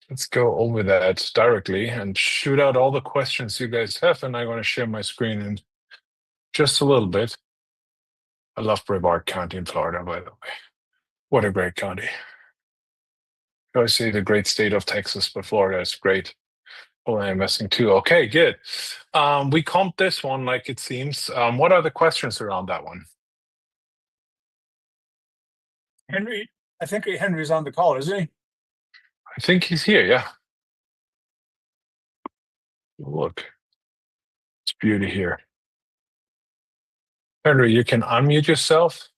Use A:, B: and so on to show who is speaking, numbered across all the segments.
A: let's go over that directly and shoot out all the questions you guys have, and I'm going to share my screen in just a little bit. I love Brevard County in Florida, by the way. What a great county. I always say the great state of Texas, but Florida is great. Oh, I'm investing too. Okay, good. We comped this one like it seems. What are the questions around that one?
B: Henry, I think Henry's on the call, isn't he?
A: I think he's here, yeah. Look, it's beauty here. Henry, you can unmute yourself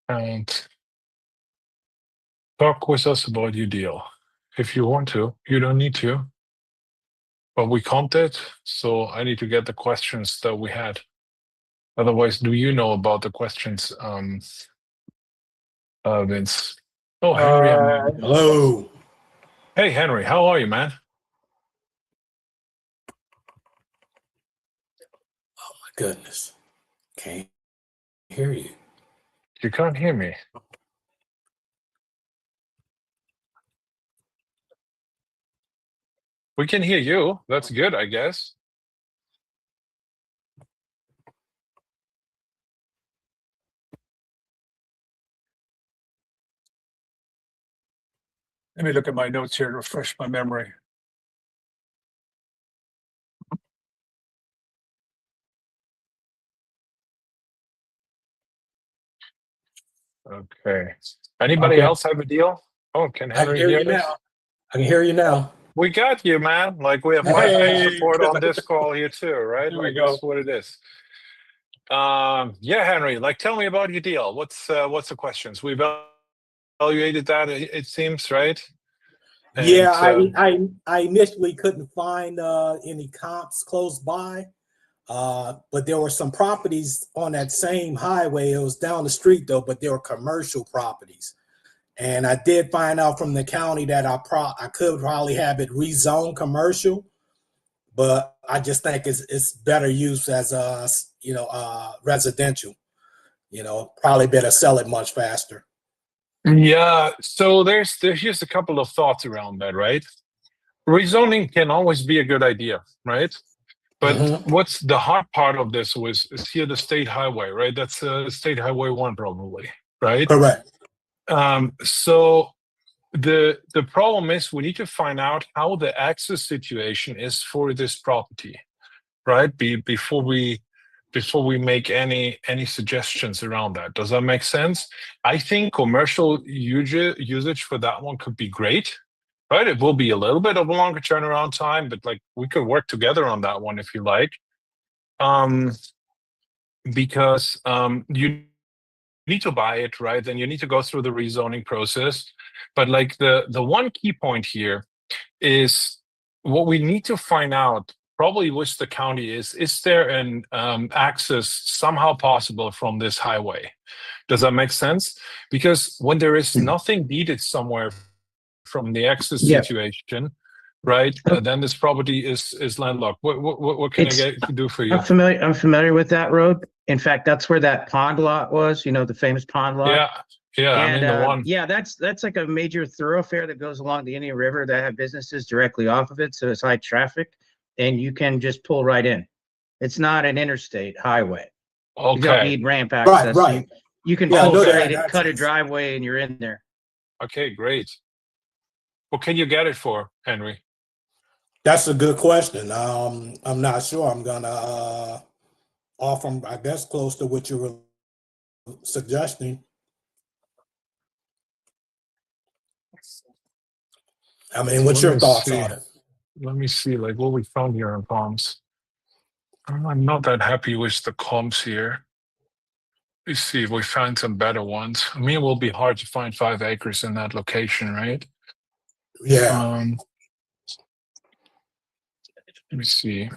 A: and talk with us about your deal. If you want to, you don't need to. But we comped it, so I need to get the questions that we had. Otherwise, do you know about the questions, Vince? Oh, Henry.
C: Hello.
A: Hey, Henry, how are you, man?
C: Oh, my goodness. Can't hear you.
A: You can't hear me. We can hear you. That's good, I guess.
B: Let me look at my notes here to refresh my memory.
A: Okay. Anybody else have a deal? Oh, can Henry hear
C: you
A: us?
C: now. I can hear you now.
A: We got you, man. Like we have Wi-Fi support on this call here too, right?
B: There we
A: Like
B: go.
A: that's what it is. Yeah, Henry. Like, tell me about your deal. What's the questions? We've evaluated that. It seems right. And,
C: yeah, I initially couldn't find any comps close by, but there were some properties on that same highway. It was down the street though, but they were commercial properties. And I did find out from the county that I could probably have it rezoned commercial, but I just think it's better used as a residential. Probably better sell it much faster.
A: Yeah. So there's just a couple of thoughts around that, right? Rezoning can always be a good idea, right? But what's the hard part of this is here the state highway, right? That's State Highway 1 probably, right?
C: Correct.
A: So the problem is we need to find out how the access situation is for this property, right? Before we make any suggestions around that. Does that make sense? I think commercial usage for that one could be great, right? It will be a little bit of a longer turnaround time, but like we could work together on that one if you like. Because you need to buy it, right? Then you need to go through the rezoning process. But like the one key point here is what we need to find out probably with the county is there an access somehow possible from this highway? Does that make sense? Because when there is nothing needed somewhere from the access situation, right, then this property is landlocked. What can I do for you?
D: I'm familiar with that road. In fact, that's where that pond lot was, the famous pond lot.
A: Yeah,
D: and,
A: I mean the one.
D: Yeah, that's like a major thoroughfare that goes along the Indian River that have businesses directly off of it, so it's high traffic, and you can just pull right in. It's not an interstate highway.
A: Okay.
D: You don't need ramp access.
C: Right.
D: You can pull straight in, cut a driveway, and you're in there.
A: Okay, great. What can you get it for, Henry?
C: That's a good question. I'm not sure. I'm gonna offer, I guess, close to what you were suggesting. I mean, what's your thoughts on it?
A: Let me see, like what we found here in Palms. I'm not that happy with the comps here. Let's see if we find some better ones. I mean, it will be hard to find 5 acres in that location, right?
C: Yeah.
A: Let me see.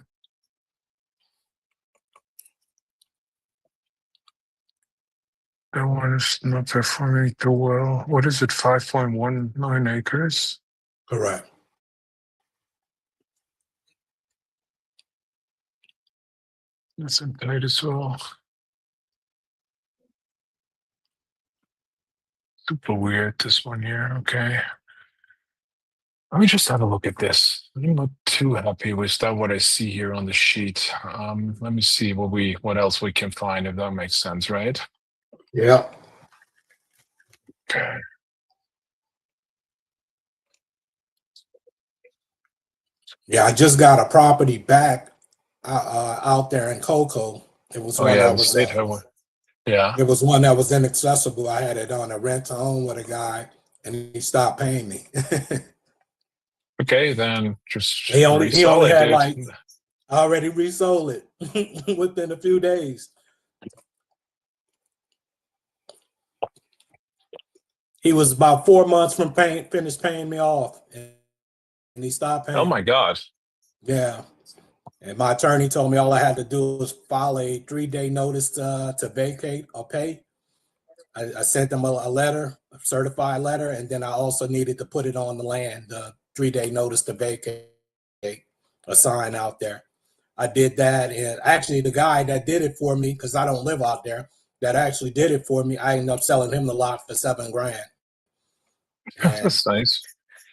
A: That one is not performing too well. What is it? 5.19 acres?
C: Correct.
A: That's inside as well. Super weird, this one here. Okay. Let me just have a look at this. I'm not too happy with that, what I see here on the sheet. Let me see what else we can find, if that makes sense, right?
C: Yeah.
A: Okay.
C: Yeah, I just got a property back out there in Cocoa. It was
A: Oh
C: one
A: yeah,
C: that
A: the
C: was
A: state highway. Yeah.
C: it was one that was inaccessible. I had it on a rent to own with a guy, and he stopped paying me.
A: Okay, then just
C: he
A: resell
C: only
A: it,
C: had
A: dude.
C: like I already resold it within a few days. He was about 4 months from finished paying me off, and he stopped
A: Oh
C: paying
A: my
C: me.
A: God.
C: Yeah. And my attorney told me all I had to do was file a 3-day notice to vacate or pay. I sent them a letter, a certified letter, and then I also needed to put it on the land, the 3-day notice to vacate, a sign out there. I did that, and actually the guy that did it for me, because I don't live out there, that actually did it for me, I ended up selling him the lot for $7,000. And
A: That's nice.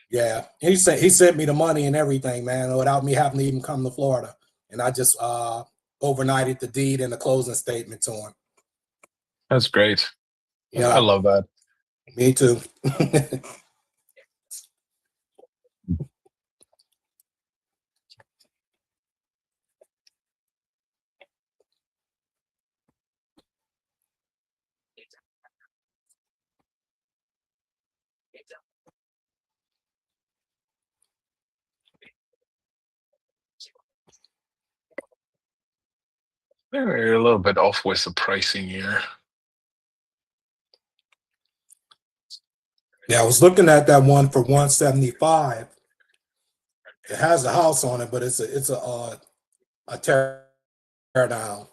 C: yeah, he sent me the money and everything, man, without me having to even come to Florida. And I just overnighted the deed and the closing statement to him.
A: That's great. I
C: Yeah,
A: love that.
C: me too.
A: We're a little bit off with the pricing here.
C: Yeah, I was looking at that one for 175. It has a house on it, but it's a tear down.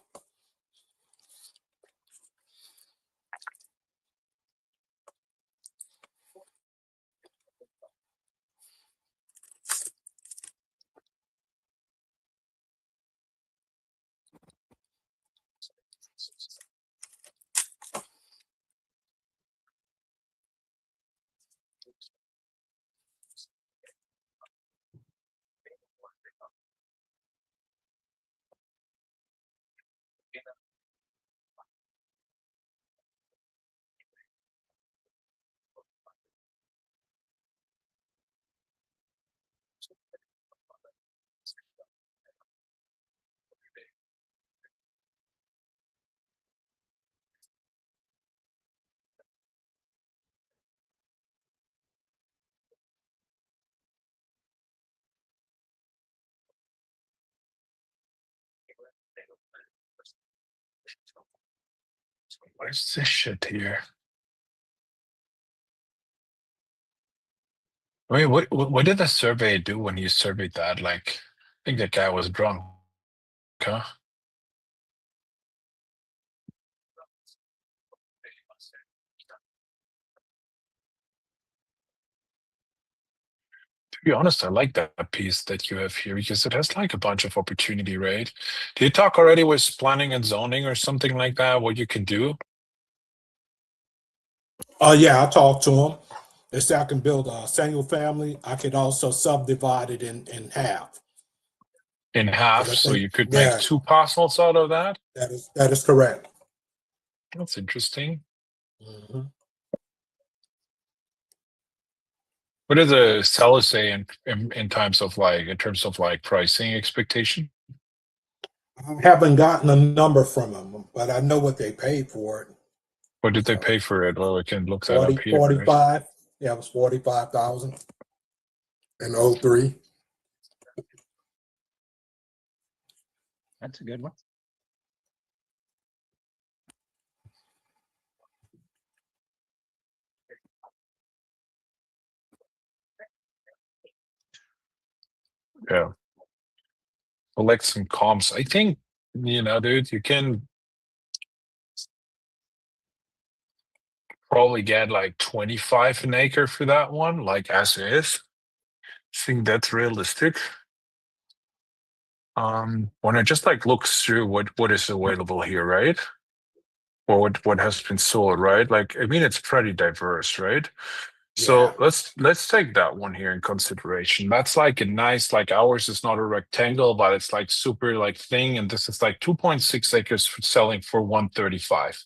A: Where's this shit here? I mean, what did the survey do when you surveyed that? Like, I think that guy was drunk, huh? To be honest, I like that piece that you have here because it has like a bunch of opportunity, right? Do you talk already with planning and zoning or something like that? What you can do
C: Oh yeah, I talked to him. They said I can build a single family. I could also subdivide it in half.
A: in half,
C: 'Cause I
A: so
C: think,
A: you could make
C: yeah,
A: 2 parcels out of that.
C: that is correct.
A: That's interesting.
C: Mhm.
A: What did the seller say in terms of like pricing expectation?
C: I haven't gotten a number from them, but I know what they paid for it.
A: What did they
C: So
A: pay for it? Well, we can look that up
C: 40,
A: here first.
C: 45. Yeah, it was 45,000 in '03.
D: That's a good one.
A: Yeah. Collect some comps. I think, dude, you can probably get like 25 an acre for that one, like as is. I think that's realistic. When I just like look through what is available here, right? Or what has been sold, right? Like, I mean, it's pretty diverse, right? So let's take that one here in consideration. That's like a nice, like ours is not a rectangle, but it's like super like thing. And this is like 2.6 acres for selling for 135.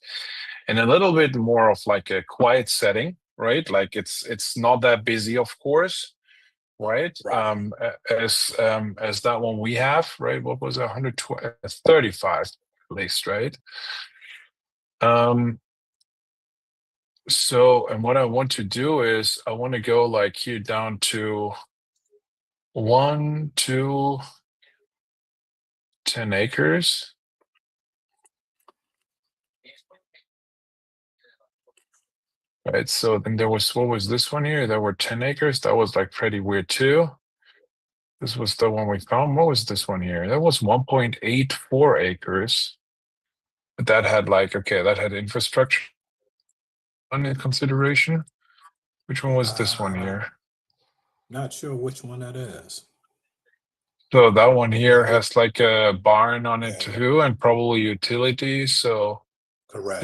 A: And a little bit more of like a quiet setting, right? Like it's not that busy, of course, right?
C: Right.
A: As that one we have, right? What was it, 135 at least, right? So, and what I want to do is I want to go like here down to 1, 2, 10 acres. Right, so then there was, what was this one here? There were 10 acres. That was like pretty weird too. This was the one we found. What was this one here? That was 1.84 acres. But that had like, okay, that had infrastructure under consideration. Which one was this one here?
C: Not sure which one that is.
A: So that one here has like a barn on it too, and probably utilities. So
C: Correct.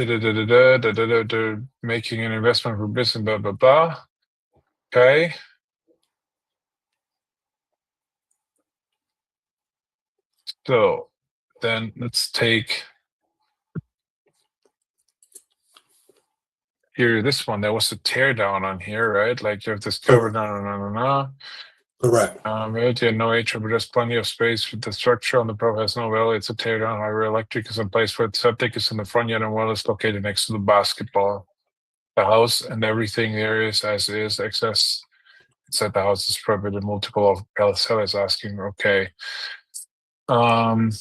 A: making an investment for business, blah blah blah. Okay. So then let's take here this one. There was a tear down on here, right? Like you have this covered,
C: Correct.
A: Realty and no HO, but just plenty of space with the structure on the property has no value. It's a tear down. However, electric is in place where the septic is in the front yard and well is located next to the basketball. The house and everything there is as is. Excess. It said the house is probably the multiple of LSL is asking. Okay. But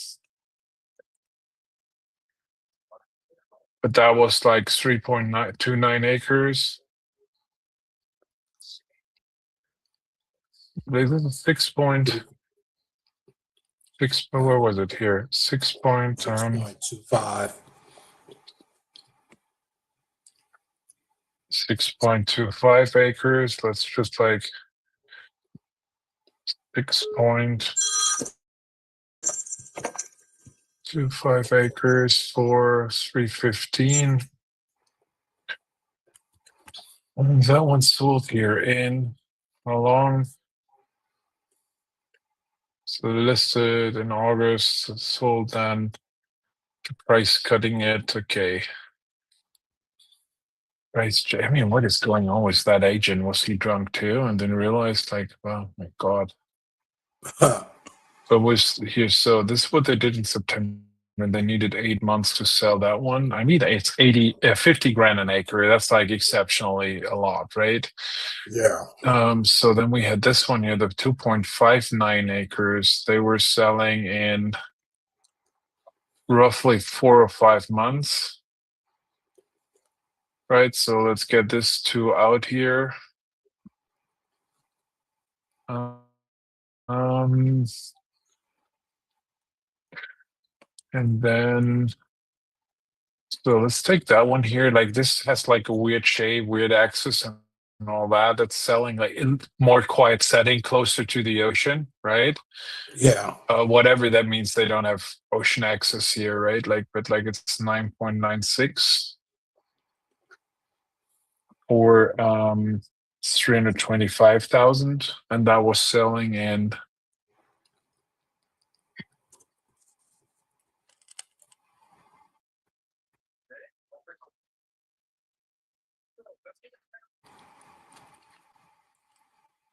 A: that was like 3.929 acres. This is 6.6. Where was it here?
C: 6.25.
A: 6.25 acres. Let's just like 6.25 acres for 315. And that one sold here in how long? So listed in August, it sold then. Price cutting it. Okay. Price. I mean, what is going on with that agent? Was he drunk too? And then realized, like, oh my god. But was here. So this is what they did in September. And they needed 8 months to sell that one. I mean, it's 50 grand an acre. That's like exceptionally a lot, right?
C: Yeah.
A: So then we had this one here, the 2.59 acres. They were selling in roughly 4 or 5 months. Right, so let's get this 2 out here. And then, so let's take that one here. Like this has like a weird shape, weird axis and all that. That's selling like in more quiet setting, closer to the ocean, right?
C: Yeah.
A: Whatever that means, they don't have ocean access here, right? Like, but like it's 9.96 or 325,000, and that was selling in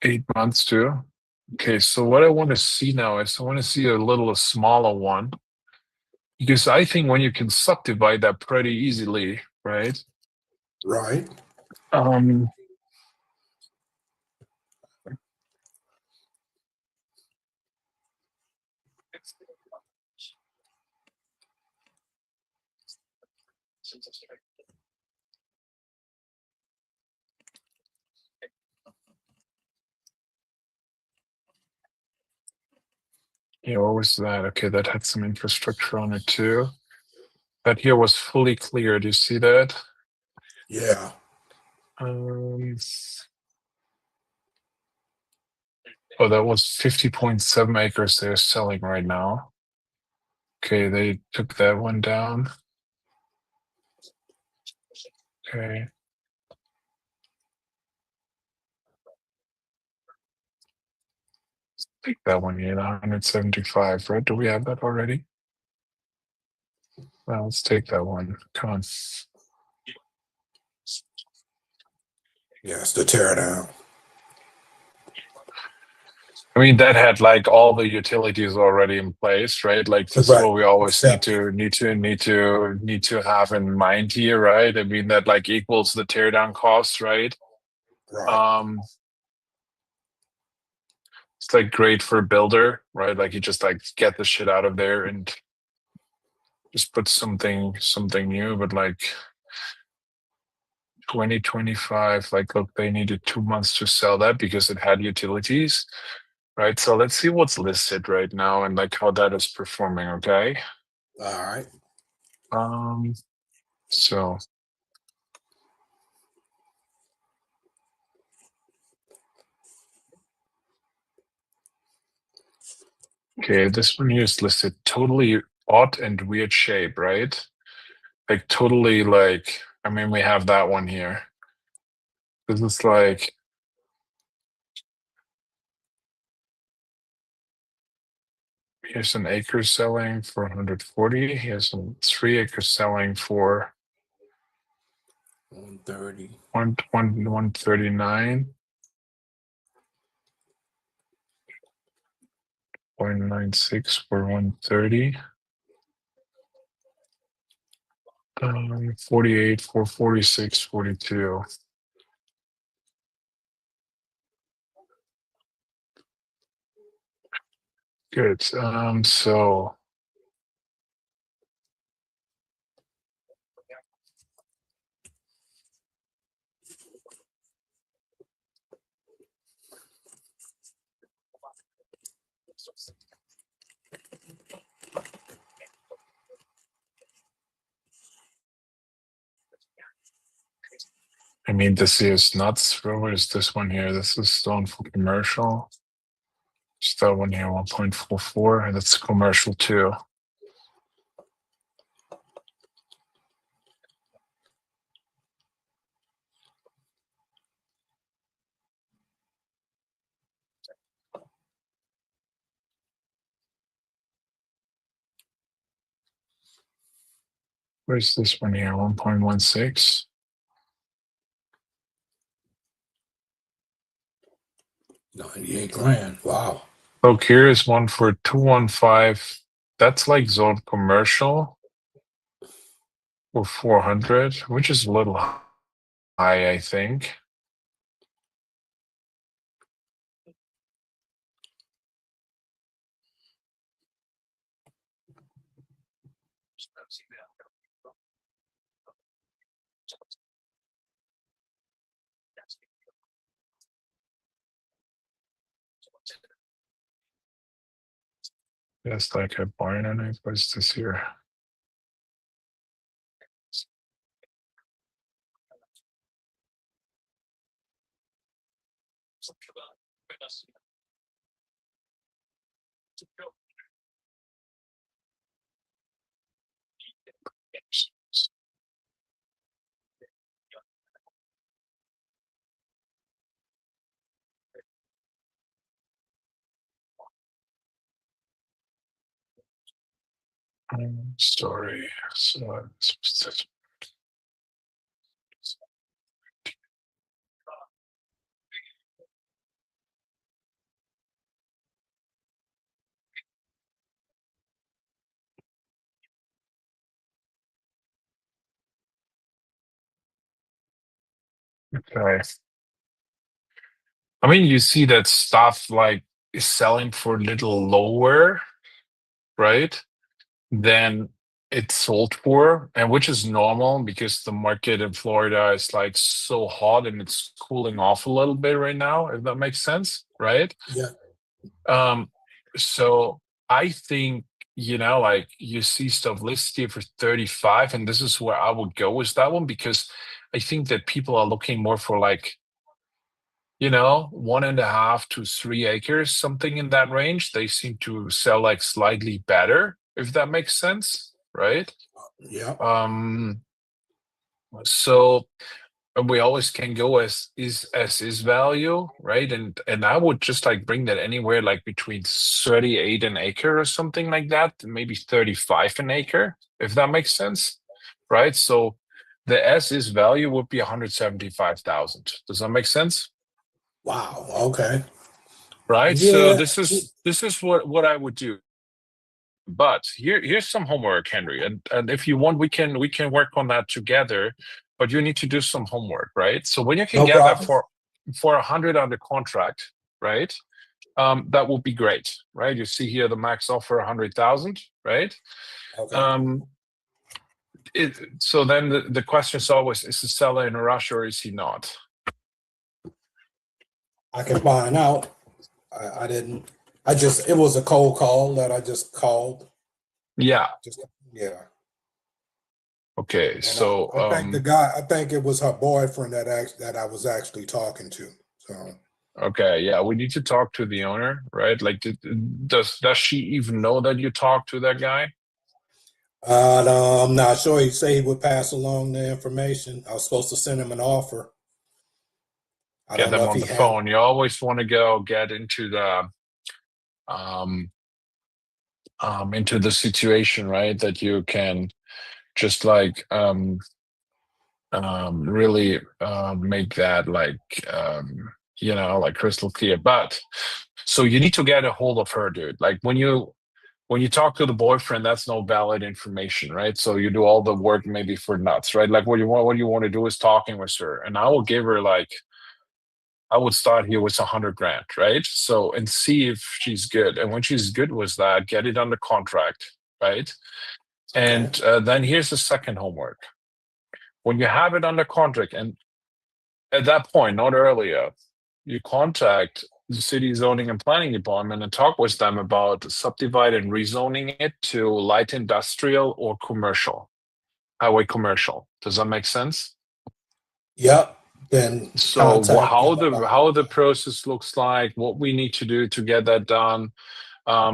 A: 8 months too. Okay, so what I want to see now is I want to see a smaller one, because I think when you can subdivide that pretty easily, right?
C: Right.
A: Yeah, what was that? Okay, that had some infrastructure on it too. That here was fully cleared. You see that?
C: Yeah.
A: Oh, that was 50.7 acres they're selling right now. Okay, they took that one down. Okay. Take that one here, 175, right? Do we have that already? Well, let's take that one. Come on.
C: Yes, to tear down.
A: I mean, that had like all the utilities already in place, right? Like this is
C: Right.
A: what we always
C: Except-
A: need to have in mind here, right? I mean, that like equals the teardown costs, right?
C: Right.
A: It's like great for a builder, right? Like you just like get the shit out of there and just put something new, but like 2025, like look, they needed 2 months to sell that because it had utilities, right? So let's see what's listed right now and like how that is performing, okay?
C: All right.
A: So okay, this one here is listed totally odd and weird shape, right? Like totally like, I mean, we have that one here. This is like, here's an acre selling for 140. Here's some 3 acres selling for
C: 130.
A: 139. 0.96 for 130. 48 for 46, 42. Good. So I mean, this is nuts. Where is this one here? This is stone for commercial. It's that one here, 1.44, and that's commercial too. Where's this one here? 1.16.
C: 98 grand. Wow.
A: Look, here is one for 215. That's like zone commercial for 400, which is a little high, I think. That's like a barn, and I was this here. Sorry. So okay. I mean, you see that stuff like is selling for a little lower, right? Than it's sold for, and which is normal because the market in Florida is like so hot and it's cooling off a little bit right now, if that makes sense, right?
C: Yeah.
A: So I think, you know, like you see stuff listed here for 35, and this is where I would go with that one because I think that people are looking more for like, you know, 1.5 to 3 acres, something in that range. They seem to sell like slightly better, if that makes sense, right?
C: Yeah.
A: So we always can go as is value, right? And I would just like bring that anywhere like between 38 an acre or something like that, maybe 35 an acre, if that makes sense, right? So the as is value would be 175,000. Does that make sense?
C: Wow. Okay.
A: Right. So
C: Yeah.
A: this is what I would do. But here's some homework, Henry, and if you want, we can work on that together. But you need to do some homework, right? So when you can
C: No
A: get that
C: problem.
A: for 100 under contract, right? That would be great, right? You see here the max offer 100,000, right?
C: Okay.
A: So then the question is always: is the seller in a rush or is he not?
C: I can find out. I didn't. It was a cold call that I just called.
A: Yeah.
C: Yeah.
A: Okay.
C: And
A: So
C: I think the guy. I think it was her boyfriend that I was actually talking to. So.
A: Okay, yeah, we need to talk to the owner, right? Like, does she even know that you talked to that guy?
C: No, I'm not sure. He said he would pass along the information. I was supposed to send him an offer. I
A: Get
C: don't know
A: them
C: if
A: on
C: he
A: the
C: had.
A: phone. You always want to get into the situation, right? That you can just like really make that like like crystal clear. But so you need to get a hold of her, dude. Like when you talk to the boyfriend, that's no valid information, right? So you do all the work maybe for nuts, right? Like what you want to do is talking with her, and I will give her like, I would start here with 100 grand, right? So and see if she's good, and when she's good with that, get it under contract, right? And then here's the second homework: when you have it under contract, and at that point, not earlier, you contact the city zoning and planning department and talk with them about subdivide and rezoning it to light industrial or commercial, highway commercial. Does that make sense?
C: Yep. Then
A: So
C: contact
A: how
C: them about
A: how the process looks like, what we need to do to get that done.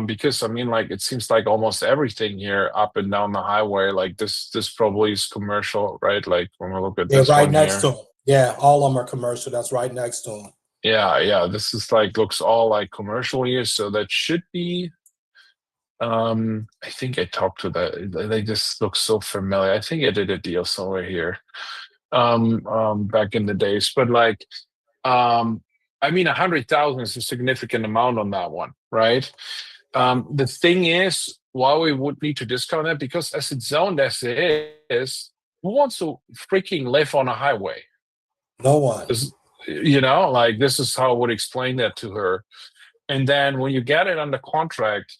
A: Because I mean, like, it seems like almost everything here up and down the highway, like this probably is commercial, right? Like when we look at
C: They're
A: this
C: right
A: one
C: next
A: here.
C: to him. Yeah, all of them are commercial. That's right next to him.
A: Yeah, this is like looks all like commercial here, so that should be. I think I talked to that. They just look so familiar. I think I did a deal somewhere here, back in the days. But like, I mean, 100,000 is a significant amount on that one, right? The thing is, why we would need to discount that, because as it's zoned as it is, who wants to freaking live on a highway?
C: No one.
A: Like this is how I would explain that to her. And then when you get it under contract,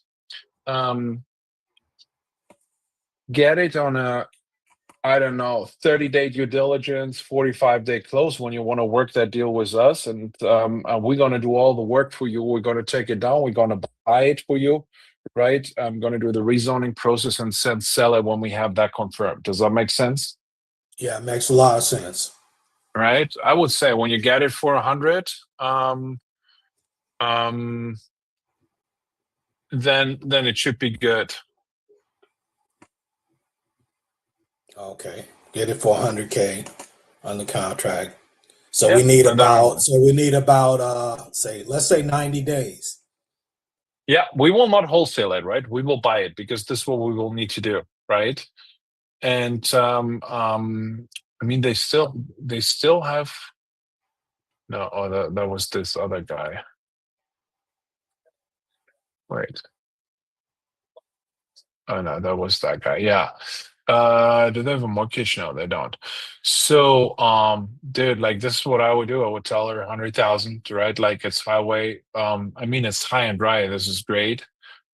A: get it on a, I don't know, 30-day due diligence, 45-day close when you want to work that deal with us. And we're going to do all the work for you. We're going to take it down. We're going to buy it for you, right? I'm going to do the rezoning process and sell it when we have that confirmed. Does that make sense?
C: Yeah, it makes a lot of sense.
A: Right. I would say when you get it for 100, then it should be good.
C: Okay, get it for 100K on the contract. So
A: Yeah,
C: we need
A: and then-
C: about say, let's say 90 days.
A: Yeah, we will not wholesale it, right? We will buy it because this is what we will need to do, right? And I mean, they still have no. Oh, that was this other guy. Wait. Oh no, that was that guy. Yeah. Do they have a mortgage? No, they don't. So, dude, like this is what I would do. I would tell her 100,000, right? Like it's highway. I mean, it's high and dry. This is great,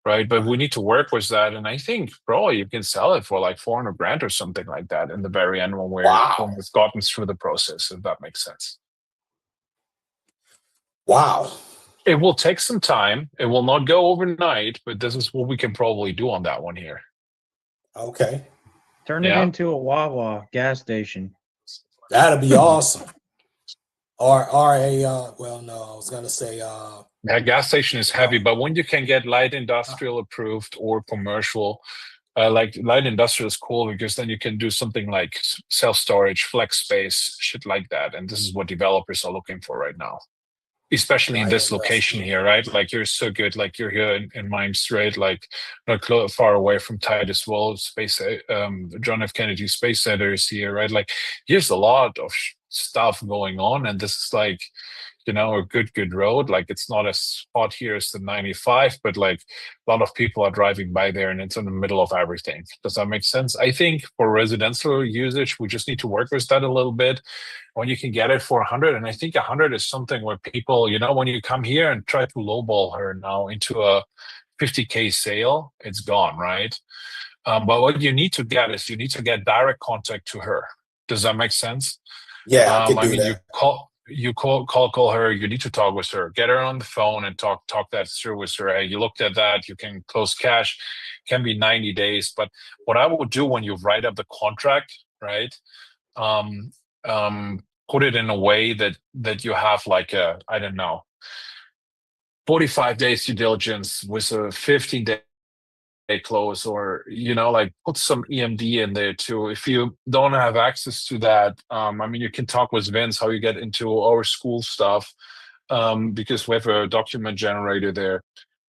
A: right? But we need to work with that, and I think probably you can sell it for like 400 grand or something like that in the very end when when we've gotten through the process, if that makes sense.
C: Wow.
A: It will take some time. It will not go overnight, but this is what we can probably do on that one here.
C: Okay.
D: Turn it into a Wawa gas station.
C: That'd be awesome. Or a well, no, I was gonna say
A: That gas station is heavy, but when you can get light industrial approved or commercial, Like light industrial is cool because then you can do something like self-storage, flex space, shit like that. And this is what developers are looking for right now, especially in
C: Light
A: this location
C: industrial.
A: here, right? Like you're so good, like you're here in Mines, right? Like not far away from Titusville Space, John F. Kennedy Space Center is here, right? Like here's a lot of stuff going on, and this is like, you know, a good road. Like it's not as hot here as the 95, but like a lot of people are driving by there, and it's in the middle of everything. Does that make sense? I think for residential usage, we just need to work with that a little bit. When you can get it for 100, and I think 100 is something where people, you know, when you come here and try to lowball her now into a 50K sale, it's gone, right? But what you need to get is you need to get direct contact to her. Does that make sense?
C: Yeah, I can do
A: I mean,
C: that.
A: you call her. You need to talk with her. Get her on the phone and talk that through with her. Hey, you looked at that. You can close cash. Can be 90 days. But what I would do when you write up the contract, right? Put it in a way that you have like a, I don't know, 45 days due diligence with a 15-day close, or, you know, like put some EMD in there too. If you don't have access to that, I mean, you can talk with Vince how you get into our Skool stuff, because we have a document generator there,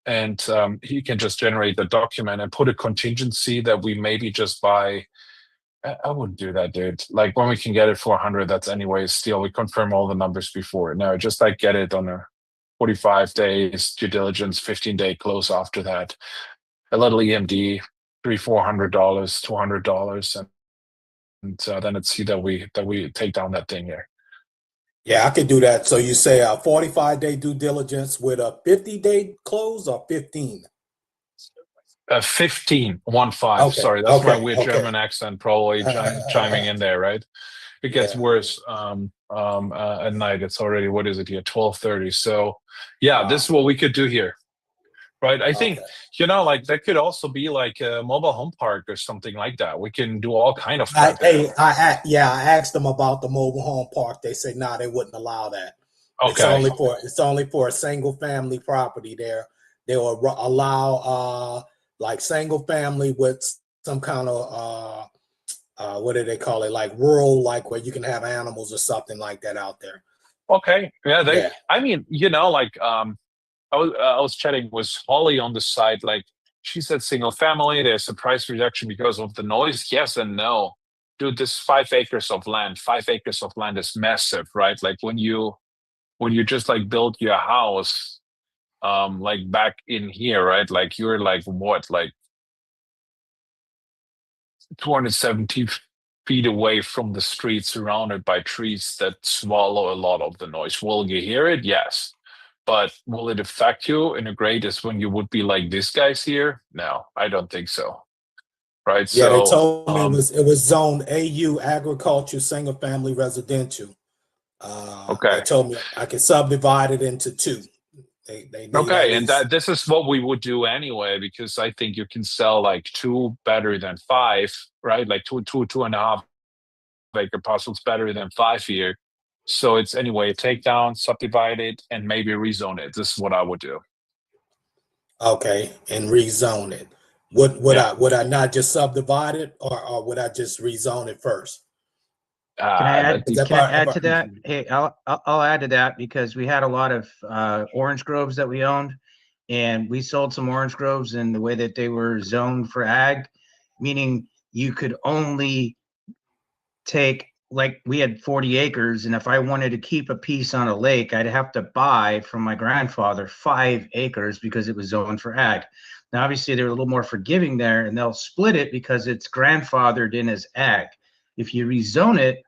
A: and he can just generate the document and put a contingency that we maybe just buy. I wouldn't do that, dude. Like when we can get it for 100, that's anyway still, we confirm all the numbers before. No, just like get it on a 45 days due diligence, 15-day close after that. A little EMD, $300-400, $200, and then let's see that we take down that thing here.
C: Yeah, I could do that. So you say a 45-day due diligence with a 50-day close, or 15?
A: 15.
C: Okay,
A: Sorry, that's my
C: okay,
A: weird
C: okay.
A: German accent probably chiming in there, right? It gets
C: Yeah.
A: worse at night. It's already, what is it here, 12:30. So yeah, this is what we could do here, right? I think,
C: Okay.
A: you know, like that could also be like a mobile home park or something like that. We can do all kind of
C: I
A: crap there.
C: asked them about the mobile home park. They say no, they wouldn't allow that. It's only for a single family property there. They will allow like single family with some kind of what do they call it? Like rural, like where you can have animals or something like that out there.
A: Okay. Yeah,
C: Yeah.
A: I mean, you know, like I was chatting with Holly on the side, like she said single family, there's a price reduction because of the noise. Yes and no. Dude, this 5 acres of land, 5 acres of land is massive, right? Like when you just like build your house, like back in here, right? Like you're like what, like 270 feet away from the street, surrounded by trees that swallow a lot of the noise. Will you hear it? Yes. But will it affect you in a great as when you would be like these guys here? No, I don't think so. Right.
C: Yeah, they
A: So
C: told me it was zone AU, agriculture, single family residential.
A: okay.
C: They told me I could subdivide it into 2. They need
A: Okay, and this is what we would do anyway, because I think you can sell like 2 better than 5, right? Like 2.5 acre parcels better than 5 here. So it's anyway, take down, subdivide it, and maybe rezone it. This is what I would do.
C: Okay, and rezone it. Would I not just subdivide it, or would I just rezone it first?
D: Can I add
C: Is that
D: can I
C: part-
D: add to that? Hey, I'll add to that, because we had a lot of orange groves that we owned, and we sold some orange groves in the way that they were zoned for ag, meaning you could only take, like, we had 40 acres, and if I wanted to keep a piece on a lake, I'd have to buy from my grandfather 5 acres because it was zoned for ag. Now, obviously, they're a little more forgiving there, and they'll split it because it's grandfathered in as ag. If you rezone it,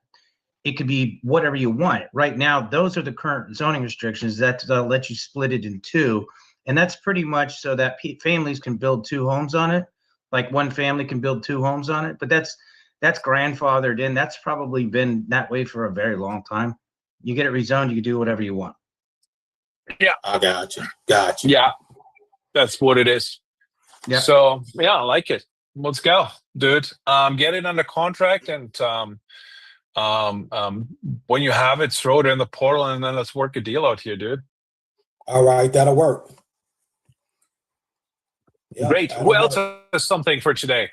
D: it could be whatever you want. Right now, those are the current zoning restrictions that let you split it in 2. And that's pretty much so that families can build 2 homes on it. Like one family can build 2 homes on it, but that's grandfathered in. That's probably been that way for a very long time. You get it rezoned, you can do whatever you want.
A: Yeah.
C: I got you.
A: Yeah, that's what it is.
D: Yeah.
A: So yeah, I like it. Let's go, dude. Get it under contract, and when you have it, throw it in the portal, and then let's work a deal out here, dude.
C: All right, that'll work. Yeah,
A: Great.
C: that'll
A: Who else
C: work.
A: has something for today?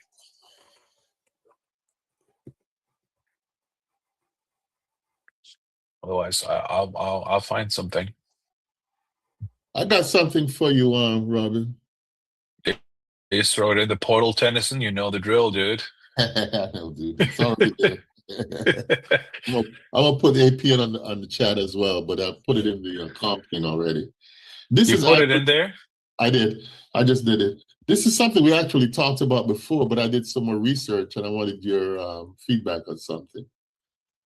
A: Otherwise, I'll find something.
E: I got something for you, Robin.
A: You just throw it in the portal, Tennyson. You know the drill, dude.
E: I know, dude. It's already there. I'm gonna put the APN on the chat as well, but I put it in the comp thing already. This
A: You
E: is
A: put it in there?
E: I did. I just did it. This is something we actually talked about before, but I did some more research and I wanted your feedback on something.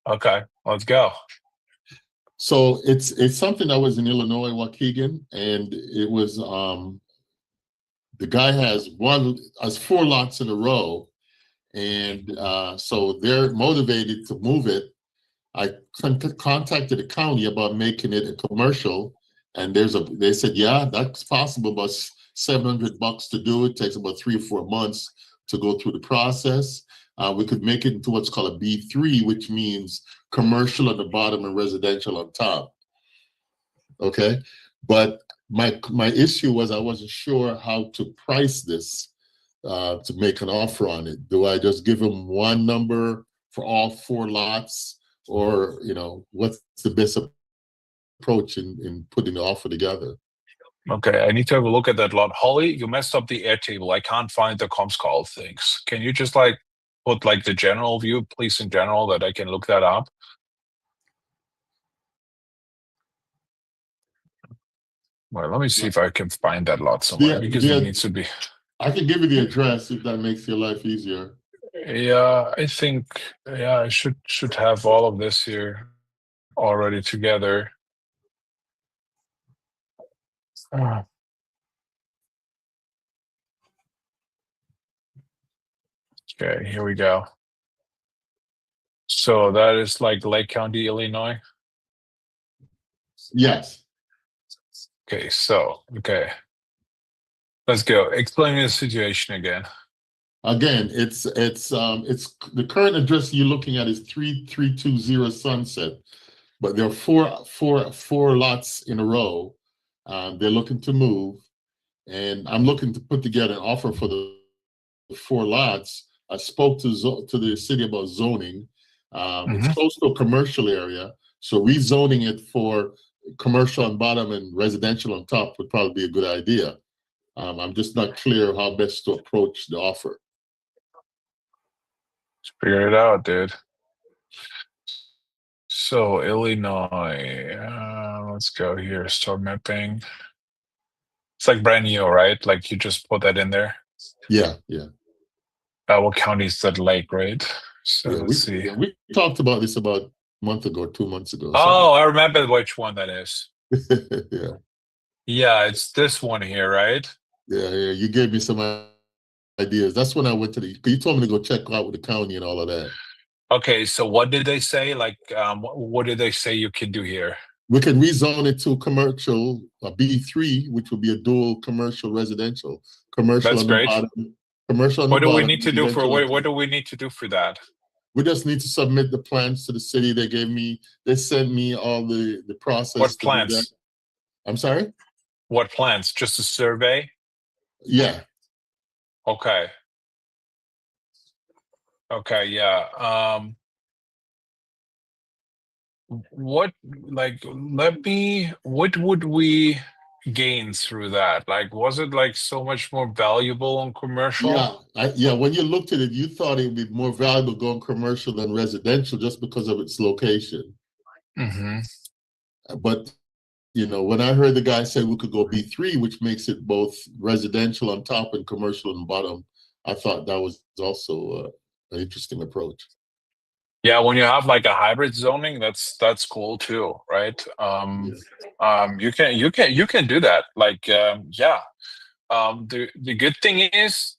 A: Okay, let's go.
E: So it's something that was in Illinois, Waukegan, and it was the guy has 4 lots in a row, and so they're motivated to move it. I contacted the county about making it a commercial, and they said, yeah, that's possible, but $700 to do it. Takes about 3 or 4 months to go through the process. We could make it into what's called a B3, which means commercial on the bottom and residential on top. Okay, but my issue was I wasn't sure how to price this to make an offer on it. Do I just give them one number for all 4 lots, or what's the best approach in putting the offer together?
A: Okay, I need to have a look at that lot. Holly, you messed up the Airtable. I can't find the comps call things. Can you just put the general view, please, in general, that I can look that up? Well, let me see if I can find that lot somewhere, because it needs to be.
E: I can give you the address if that makes your life easier.
A: Yeah, I think I should have all of this here already together. Okay, here we go. So that is Lake County, Illinois.
E: Yes.
A: Okay, let's go. Explain me the situation again.
E: Again, it's the current address you're looking at is 3320 Sunset, but there are four lots in a row. They're looking to move, and I'm looking to put together an offer for the 4 lots. I spoke to the city about zoning. It's close to a commercial area, so rezoning it for commercial on bottom and residential on top would probably be a good idea. I'm just not clear how best to approach the offer.
A: Let's figure it out, dude. So Illinois, let's go here. Start mapping. It's brand new, right? You just put that in there.
E: Yeah.
A: What county is that lake, right? So
E: Yeah,
A: let's see.
E: We talked about this about a month ago, 2 months ago.
A: Oh, I remember which one that is.
E: Yeah.
A: Yeah, it's this one here, right?
E: Yeah. You gave me some ideas. That's when I went to you told me to go check out with the county and all of that.
A: Okay, so what did they say? What did they say you can do here?
E: We can rezone it to commercial, a B3, which would be a dual commercial residential. Commercial
A: That's
E: on the
A: great.
E: bottom. Commercial on
A: What
E: the
A: do we
E: bottom,
A: need to do for
E: residential
A: what do we need to do for that?
E: We just need to submit the plans to the city. They sent me all the process.
A: What plans?
E: I'm sorry?
A: What plans? Just a survey?
E: Yeah.
A: Okay, yeah. What would we gain through that? Was it so much more valuable on commercial?
E: Yeah. When you looked at it, you thought it would be more valuable going commercial than residential just because of its location. But when I heard the guy say we could go B3, which makes it both residential on top and commercial on the bottom, I thought that was also an interesting approach.
A: Yeah, when you have a hybrid zoning, that's cool too, right? You can do that. The good thing is,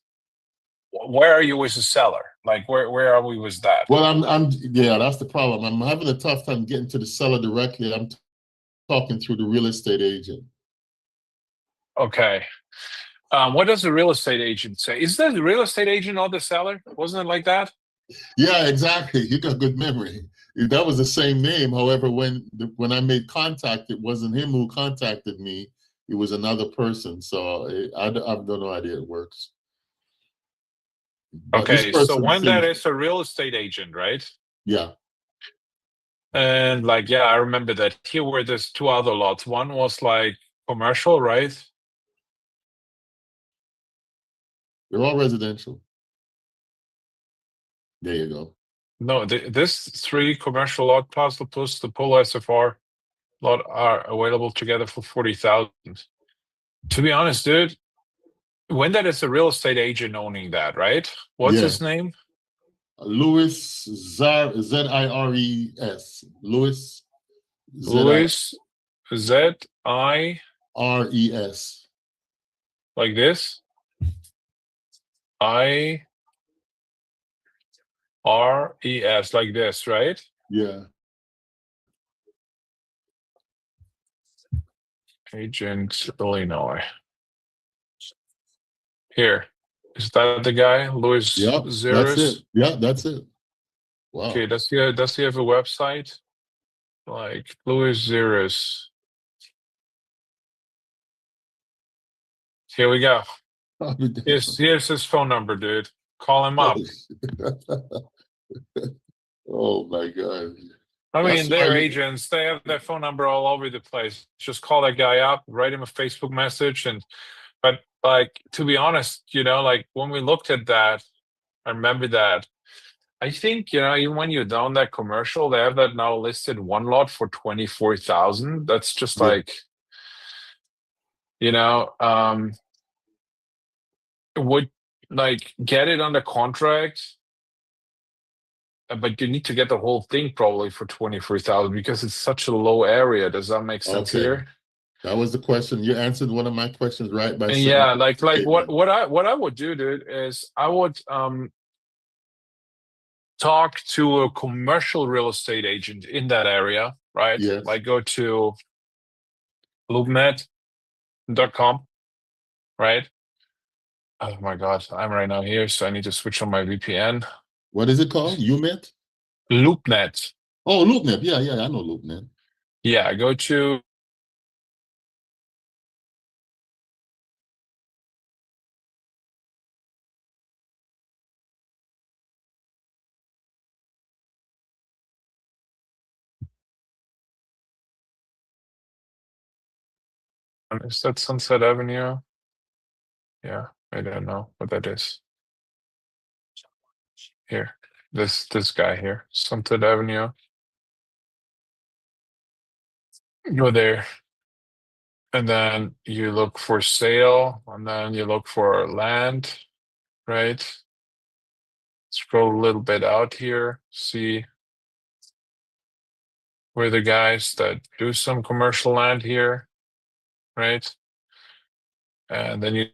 A: where are you as a seller? Where are we with that?
E: Well, that's the problem. I'm having a tough time getting to the seller directly. I'm talking through the real estate agent.
A: Okay. What does the real estate agent say? Is that the real estate agent or the seller? Wasn't it like that?
E: Yeah, exactly. You got good memory. That was the same name. However, when I made contact, it wasn't him who contacted me. It was another person. So I have no idea it works. But
A: okay, so when that is a real estate agent, right?
E: Yeah.
A: And like, yeah, I remember that. Here were there's two other lots. One was like commercial, right?
E: They're all residential. There you go.
A: No, this three commercial lot plus the Polo SFR lot are available together for 40,000. To be honest, dude, when that is a real estate agent owning that, right? What's
E: Yeah.
A: his name?
E: Louis Zires. Louis
A: Louis Z-I
E: Res.
A: like this. I-R-E-S like this, right?
E: Yeah.
A: Agent Illinois. Here. Is that the guy? Louis
E: Yep. That's
A: Zeres?
E: it. Yeah, that's it. Wow.
A: Okay, does he have a website? Like Louis Zeres. Here we go. Here's his phone number, dude. Call him up.
E: Oh my God.
A: I
E: That's
A: mean, they're
E: why-
A: agents. They have their phone number all over the place. Just call that guy up, write him a Facebook message, but like to be honest, like when we looked at that, I remember that. I think even when you down that commercial, they have that now listed one lot for 24,000. That's just
E: Yeah.
A: like, would like get it under contract. But you need to get the whole thing probably for 24,000 because it's such a low area. Does that make sense
E: Okay.
A: here?
E: That was the question. You answered one of my questions right by saying
A: Yeah, like
E: statement.
A: what I would do, dude, is I would talk to a commercial real estate agent in that area, right?
E: Yes.
A: Like go to loopnet.com, right? Oh my God, I'm right now here, so I need to switch on my VPN.
E: What is it called? UMet?
A: LoopNet.
E: Oh, LoopNet. Yeah, I know LoopNet.
A: Yeah, go to is that Sunset Avenue? Yeah, I don't know what that is. Here, this guy here, Sunset Avenue. Go there, and then you look for sale, and then you look for land, right? Scroll a little bit out here, see where the guys that do some commercial land here, right? And then you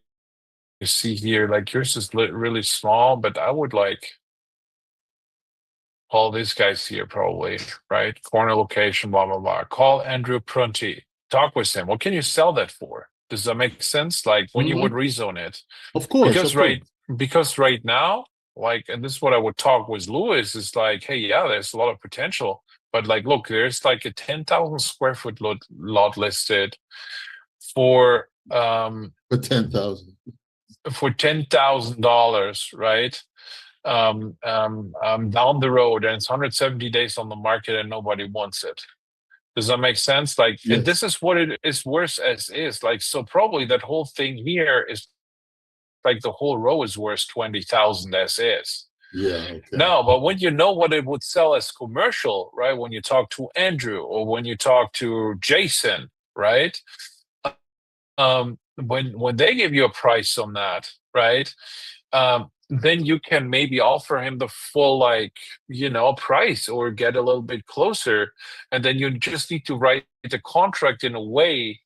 A: see here, like yours is really small, but I would like all these guys here probably, right? Corner location, blah, blah, blah. Call Andrew Prunty. Talk with him. What can you sell that for? Does that make sense? Like when you would rezone it?
E: Of course.
A: Because right now, like, and this is what I would talk with Louis, is like, hey, yeah, there's a lot of potential. But like, look, there's like a 10,000 square foot lot listed for
E: For 10,000.
A: for $10,000, right? Down the road, and it's 170 days on the market, and nobody wants it. Does that make sense? Like,
E: Yes.
A: and this is what it is worse as is. Like, so probably that whole thing here is like the whole row is worth 20,000 as is.
E: Yeah. Okay.
A: No, but when you know what it would sell as commercial, right? When you talk to Andrew or when you talk to Jason, right? When they give you a price on that, right? Then you can maybe offer him the full price or get a little bit closer, and then you just need to write the contract in a way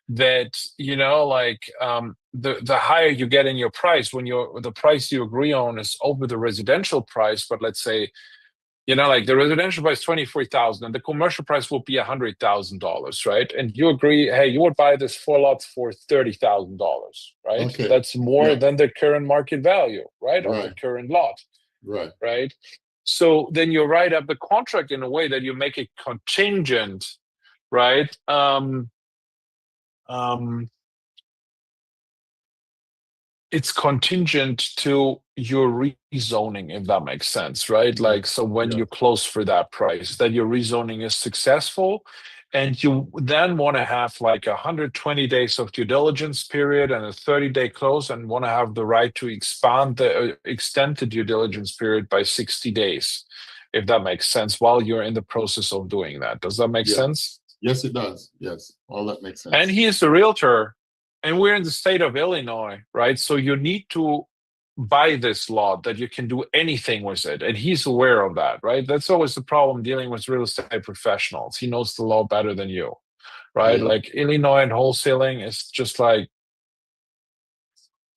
A: that the higher you get in your price, when the price you agree on is over the residential price, but let's say like the residential price 24,000 and the commercial price will be $100,000, right? And you agree, hey, you would buy this 4 lots for $30,000, right?
E: Okay.
A: That's more than the current market value, right? Of the
E: Right.
A: current lot,
E: Right.
A: right? So then you write up the contract in a way that you make it contingent, right? it's contingent to your rezoning, if that makes sense, right? Like, so when
E: Yeah.
A: you close for that price, that your rezoning is successful, and you then want to have like 120 days of due diligence period and a 30-day close, and want to have the right to extend the due diligence period by 60 days, if that makes sense, while you're in the process of doing that. Does that make
E: Yeah.
A: sense?
E: Yes, it does. Yes, all that makes sense.
A: And he is the realtor, and we're in the state of Illinois, right? So you need to buy this lot that you can do anything with it. And he's aware of that, right? That's always the problem dealing with real estate professionals. He knows the law better than you, right?
E: Yeah.
A: Like Illinois and wholesaling is just like,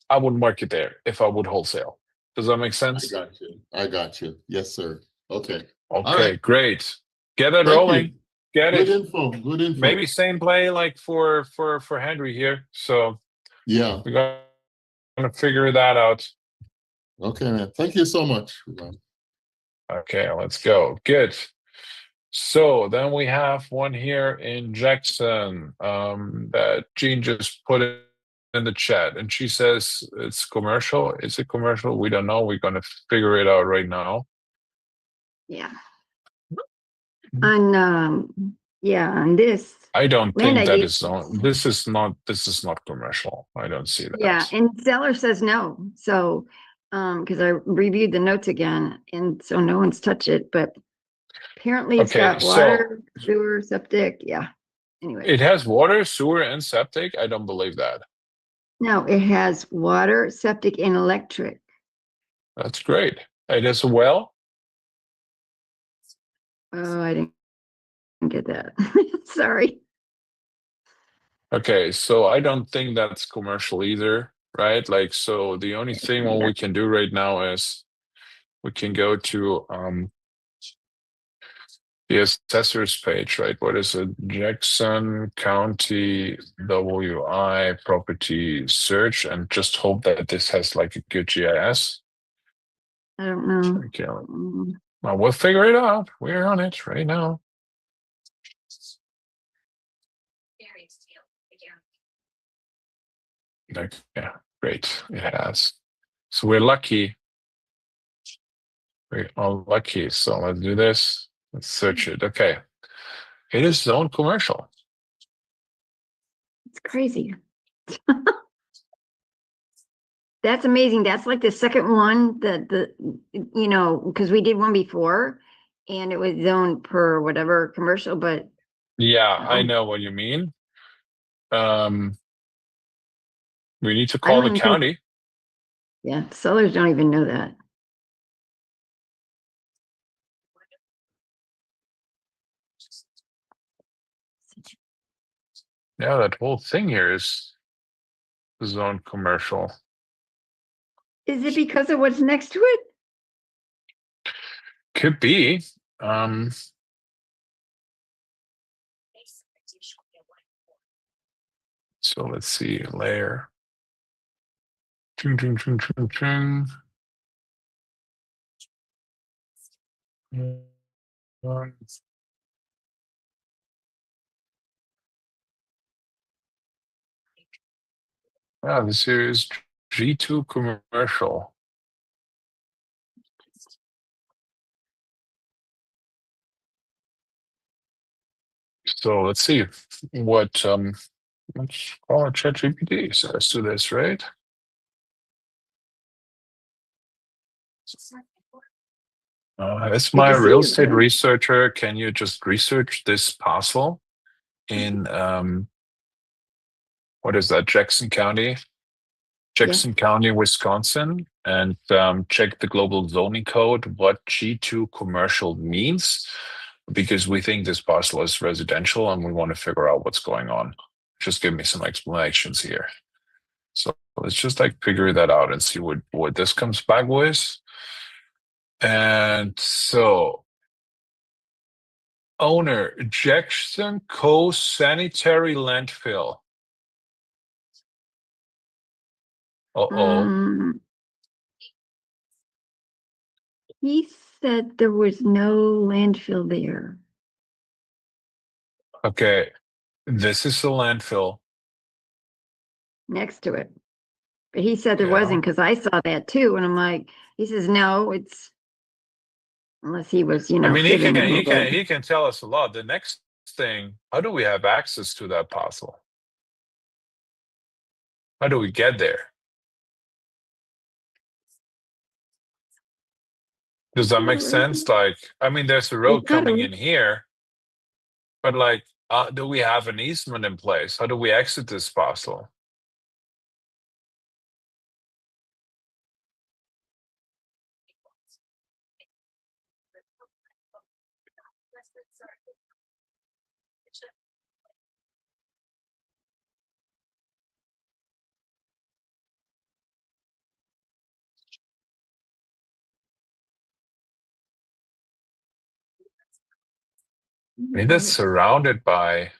A: I wouldn't market there if I would wholesale. Does that make
E: I
A: sense?
E: got you. I got you. Yes, sir. Okay.
A: Okay,
E: right.
A: Great. Get it
E: Thank
A: rolling.
E: you.
A: Get
E: Good
A: it.
E: info. Good info.
A: Maybe same play like for Henry here. So
E: Yeah.
A: we're gonna figure that out.
E: Okay, man. Thank you so much.
A: Okay, let's go. Good. So then we have one here in Jackson that Jean just put it in the chat, and she says it's commercial. Is it commercial? We don't know. We're gonna figure it out right now.
F: Yeah. On this,
A: I don't
F: Land
A: think that
F: ID.
A: is on. This is not commercial. I don't see that.
F: yeah, and seller says no. So, because I reviewed the notes again, and so no one's touched it, but apparently it's
A: Okay,
F: got
A: so-
F: water, sewer, septic. Yeah. Anyway,
A: It has water, sewer, and septic. I don't believe that.
F: no, it has water, septic, and electric.
A: That's great. It has a well.
F: Oh, I didn't get that. Sorry.
A: Okay, so I don't think that's commercial either, right? Like, so the only thing what we can do right now is we can go to the assessor's page, right? What is it? Jackson County WI property search, and just hope that this has like a good GIS.
F: I don't know.
A: Okay,
F: Mm,
A: well, we'll figure it out. We're on it right now. Like, yeah, great. It has. So we're lucky. We are lucky. So let's do this. Let's search it. Okay. It is zone commercial.
F: It's crazy. That's amazing. That's like the second one that because we did one before and it was zoned per whatever commercial, but
A: Yeah, I
F: Oh.
A: know what you mean. We need to
F: I
A: call
F: don't
A: the
F: even think-
A: county.
F: yeah, sellers don't even know that.
A: Yeah, that whole thing here is zone commercial.
F: Is it because of what's next to it?
A: Could be. So let's see, layer. Chung, chung, chung, chung, chung. Yeah, this here is G2 commercial. So let's see what let's call it ChatGPT says to this, right? As my
F: to see
A: real
F: you,
A: estate
F: yeah.
A: researcher, can you just research this parcel in what is that, Jackson County? Jackson County, Wisconsin, and check the global zoning code, what G2 commercial means, because we think this parcel is residential and we want to figure out what's going on. Just give me some explanations here. So let's just like figure that out and see what this comes back with. And so owner, Jackson Coast Sanitary Landfill. Uh-oh.
F: He said there was no landfill there.
A: Okay, this is the landfill.
F: Next to it. But he said there
A: Yeah.
F: wasn't, because I saw that too, and I'm like, he says, no, it's unless he was,
A: I mean, he
F: fibbing
A: can
F: a
A: he
F: little
A: can
F: bit.
A: he can tell us a lot. The next thing, how do we have access to that parcel? How do we get there? Does that make sense? Like, I mean, there's a road coming in here, but like, do we have an easement in place? How do we exit this parcel? I mean, that's surrounded by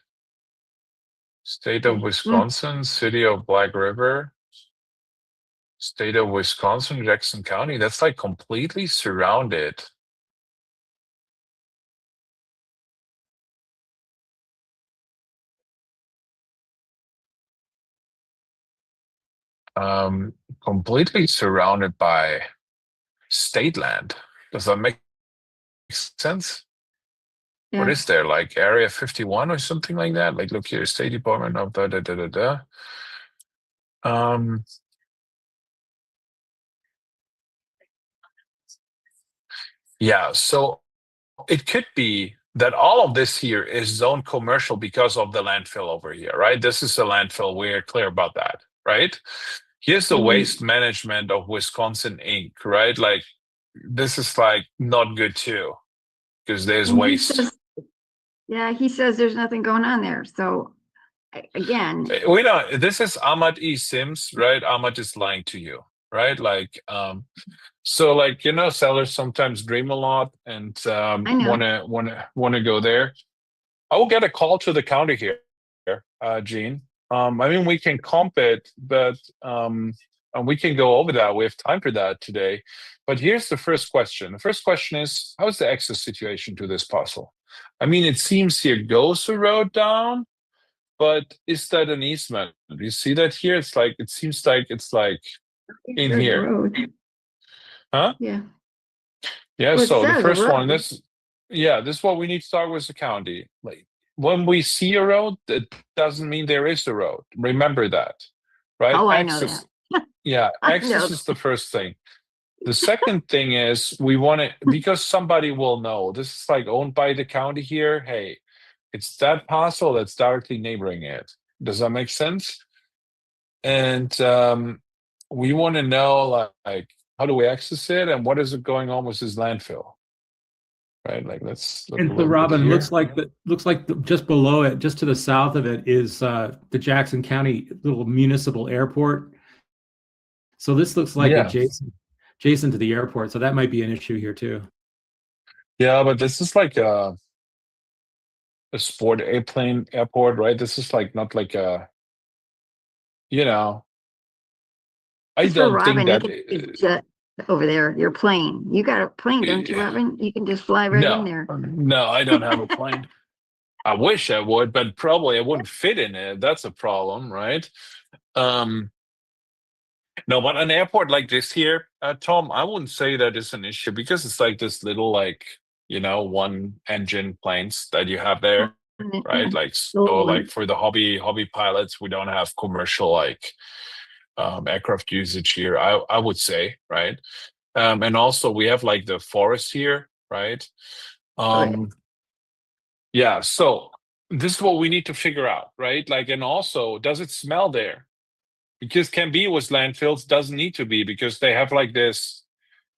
A: state of Wisconsin, city of Black River, state of Wisconsin, Jackson County. That's like completely surrounded. Completely surrounded by state land. Does that make sense?
F: Yeah.
A: What is there, like Area 51 or something like that? Like, look here, State Department of da da da da da. Yeah, so it could be that all of this here is zone commercial because of the landfill over here, right? This is a landfill. We're clear about that, right? Here's the Waste Management of Wisconsin Inc., right? Like, this is like not good too, because there's
F: And he
A: waste.
F: he says there's nothing going on there. So again,
A: We know this is Ahmad E. Sims, right? Ahmad is lying to you, right? Like, so like, sellers sometimes dream a lot and wanna go there. I will get a call to the county here, Gene. I mean, we can comp it, but and we can go over that. We have time for that today. But here's the first question. The first question is, how's the access situation to this parcel? I mean, it seems here goes the road down, but is that an easement? Do you see that here? It's like, it seems like it's like in
F: there's a
A: here.
F: road.
A: Huh?
F: Yeah.
A: Yeah,
F: Well, it
A: so the
F: says a
A: first one,
F: road.
A: this is what we need to start with the county. Like, when we see a road, it doesn't mean there is a road. Remember that, right?
F: Oh, I know
A: Access,
F: that.
A: yeah,
F: I know
A: access is the first thing. The second thing is we want to, because somebody will know, this is like owned by the county here. Hey, it's that parcel that's directly neighboring it. Does that make sense? And we want to know, like, how do we access it and what is it going on with this landfill? Right, like, let's look a
G: And so,
A: little bit
G: Robin,
A: here.
G: looks like just below it, just to the south of it, is the Jackson County little municipal airport. So this looks like
A: Yeah.
G: adjacent to the airport. So that might be an issue here too.
A: Yeah, but this is like a sport airplane airport, right? This is like not like a, I
F: Just for
A: don't
F: Robin,
A: think
F: you can
A: that.
F: jet over there. Your plane. You got a plane, don't you, Robin? You can just fly right in there.
A: No, I don't have a plane. I wish I would, but probably I wouldn't fit in it. That's a problem, right? No, but an airport like this here, Tom, I wouldn't say that is an issue because it's like this little, like, one engine planes that you have there, right? Like, so like for the hobby pilots, we don't have commercial like aircraft usage here, I would say, right? And also we have like the forest here, right? Yeah, so this is what we need to figure out, right? Like, and also, does it smell there? Because can be with landfills, doesn't need to be, because they have like this,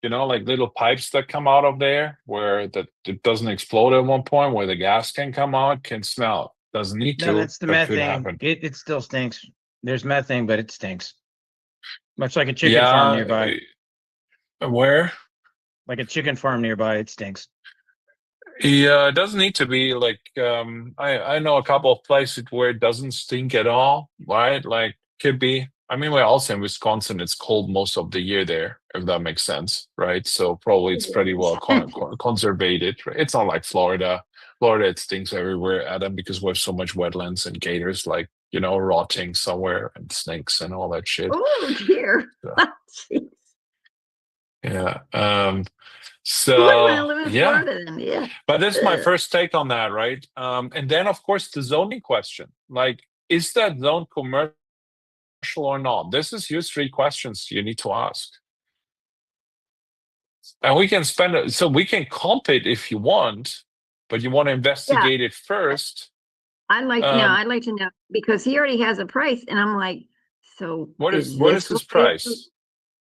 A: like little pipes that come out of there where that it doesn't explode at one point, where the gas can come out, can smell. Doesn't need to.
D: No, that's the
A: but could
D: methane.
A: happen.
D: It still stinks. There's methane, but it stinks. Much like a chicken farm nearby.
A: Where?
D: Like a chicken farm nearby, it stinks.
A: Yeah, it doesn't need to be like, I know a couple of places where it doesn't stink at all, right? Like, could be. I mean, we're also in Wisconsin. It's cold most of the year there, if that makes sense, right? So probably it's pretty well conservated. Right? It's not like Florida. Florida, it stinks everywhere, Adam, because we have so much wetlands and gators. Like, rotting somewhere and snakes and all that shit.
F: Oh dear.
A: Yeah.
F: Jeez.
A: Yeah.
F: I want to
A: So
F: live in
A: yeah,
F: Florida then. Yeah.
A: but this is my
F: Ugh.
A: first take on that, right? And then of course the zoning question, like, is that zone commercial or not? This is your 3 questions you need to ask. And we can so we can comp it if you want, but you want to investigate it first.
F: I'd like I'd like to know because he already has a price, and I'm like, so
A: What is
F: this
A: his price?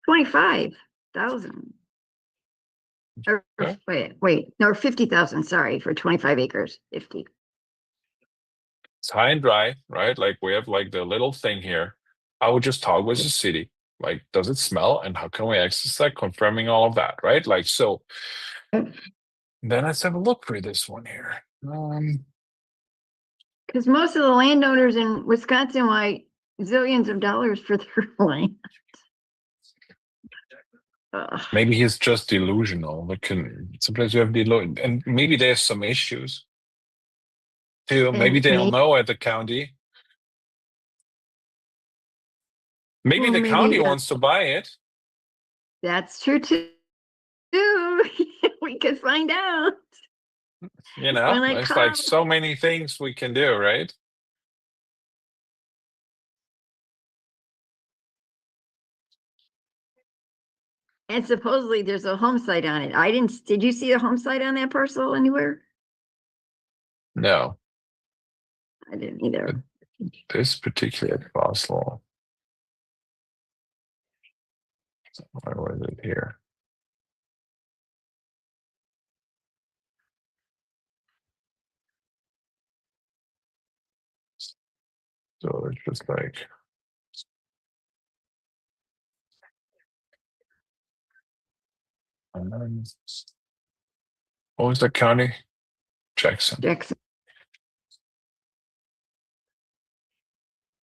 F: 25,000. Or
A: Okay.
F: wait, no, 50,000. Sorry, for 25 acres, 50.
A: It's high and dry, right? Like we have like the little thing here. I would just talk with the city. Like, does it smell? And how can we access that? Confirming all of that, right? Like, so then let's have a look for this one here.
F: Because most of the landowners in Wisconsin want zillions of dollars for their land.
A: Maybe he's just delusional. Sometimes you have delusion, and maybe there's some issues too. Maybe they don't know at the county. Maybe the county wants to buy it.
F: That's true too. We could find out.
A: There's like so many things we can do, right?
F: And supposedly there's a home site on it. Did you see a home site on that parcel anywhere?
A: No.
F: I didn't either.
A: This particular parcel. Where was it here? So it's just like. What was the county? Jackson.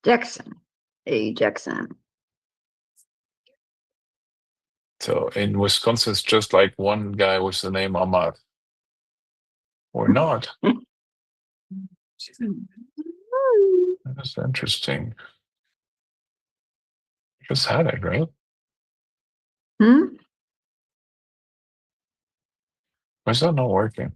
F: Jackson.
A: So in Wisconsin, it's just like one guy with the name Ahmad. Or not. That's interesting. Just had it, right? Why is that not working?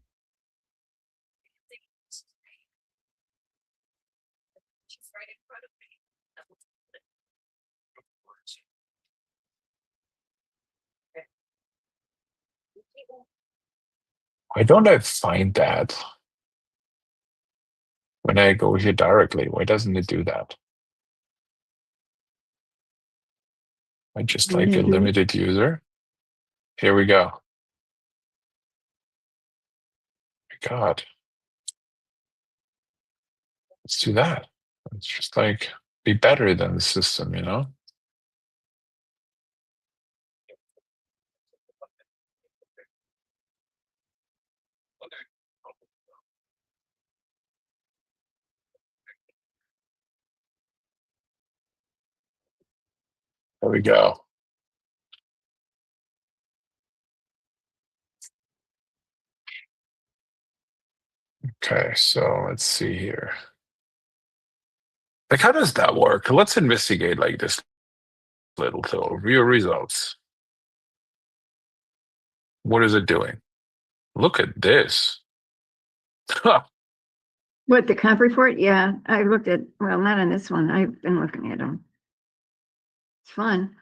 A: Why don't I find that when I go here directly? Why doesn't it do that? I just like a limited user. Here we go. God. Let's do that. It's just like be better than the system, There we go. Okay, so let's see here. Like, how does that work? Let's investigate like this little tool. View results. What is it doing? Look at this.
F: What, the comp report? Yeah, I looked at, well, not on this one. I've been looking at them. It's fun.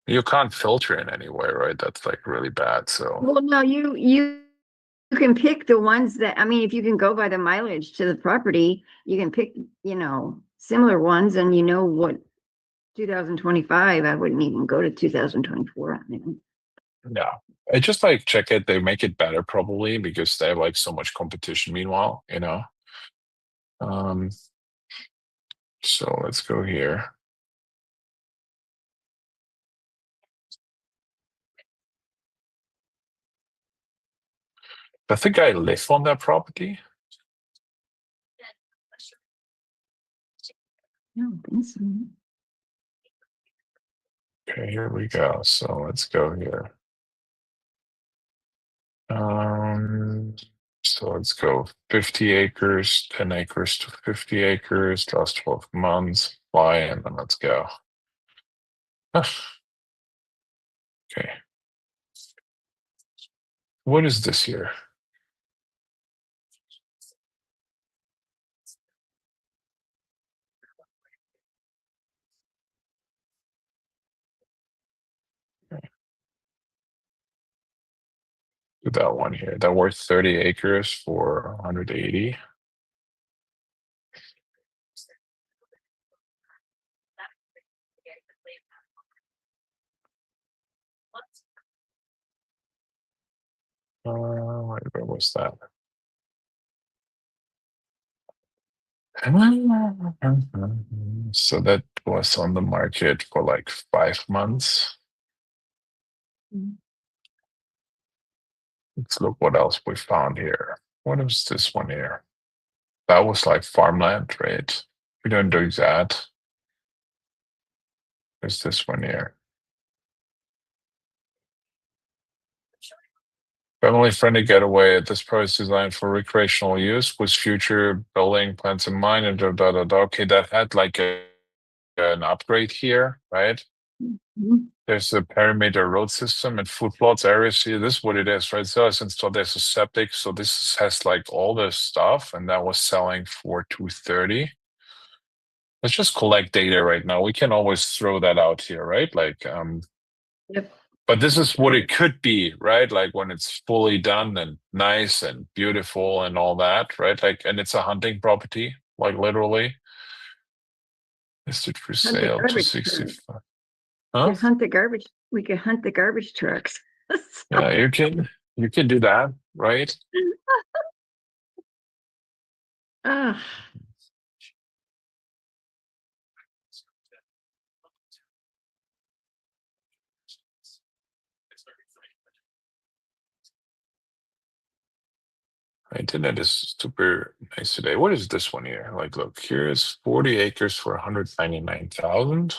A: You can't filter in anywhere, right? That's like really bad. So
F: well, no, you can pick the ones that, I mean, if you can go by the mileage to the property, you can pick, similar ones, and what 2025, I wouldn't even go to 2024.
A: yeah, I just like check it. They make it better probably because they have like so much competition. Meanwhile, So let's go here. Does the guy live on that property?
F: I don't think so.
A: Okay, here we go. So let's go here. So let's go 50 acres, 10 acres to 50 acres, last 12 months, buy, and then let's go. Okay. What is this here? That one here, that worth 30 acres for 180. Where was that? So that was on the market for like 5 months. Let's look what else we found here. What is this one here? That was like farmland, right? We don't do that. There's this one here. Family-friendly getaway at this price designed for recreational use with future building plans in mind and Okay, that had like an upgrade here, right? There's a perimeter road system and food plots areas here. This is what it is, right? So since there's a septic, so this has like all this stuff, and that was selling for 230. Let's just collect data right now. We can always throw that out here, right? Like,
F: Yep.
A: but this is what it could be, right? Like when it's fully done and nice and beautiful and all that, right? Like, and it's a hunting property, like literally. Listed for
F: Hunt the
A: sale to
F: garbage
A: 65.
F: We
A: Huh?
F: could hunt the garbage. We could hunt the garbage trucks.
A: Yeah, you can do that, right?
F: Ah,
A: Internet is super nice today. What is this one here? Like, look, here's 40 acres for 199,000.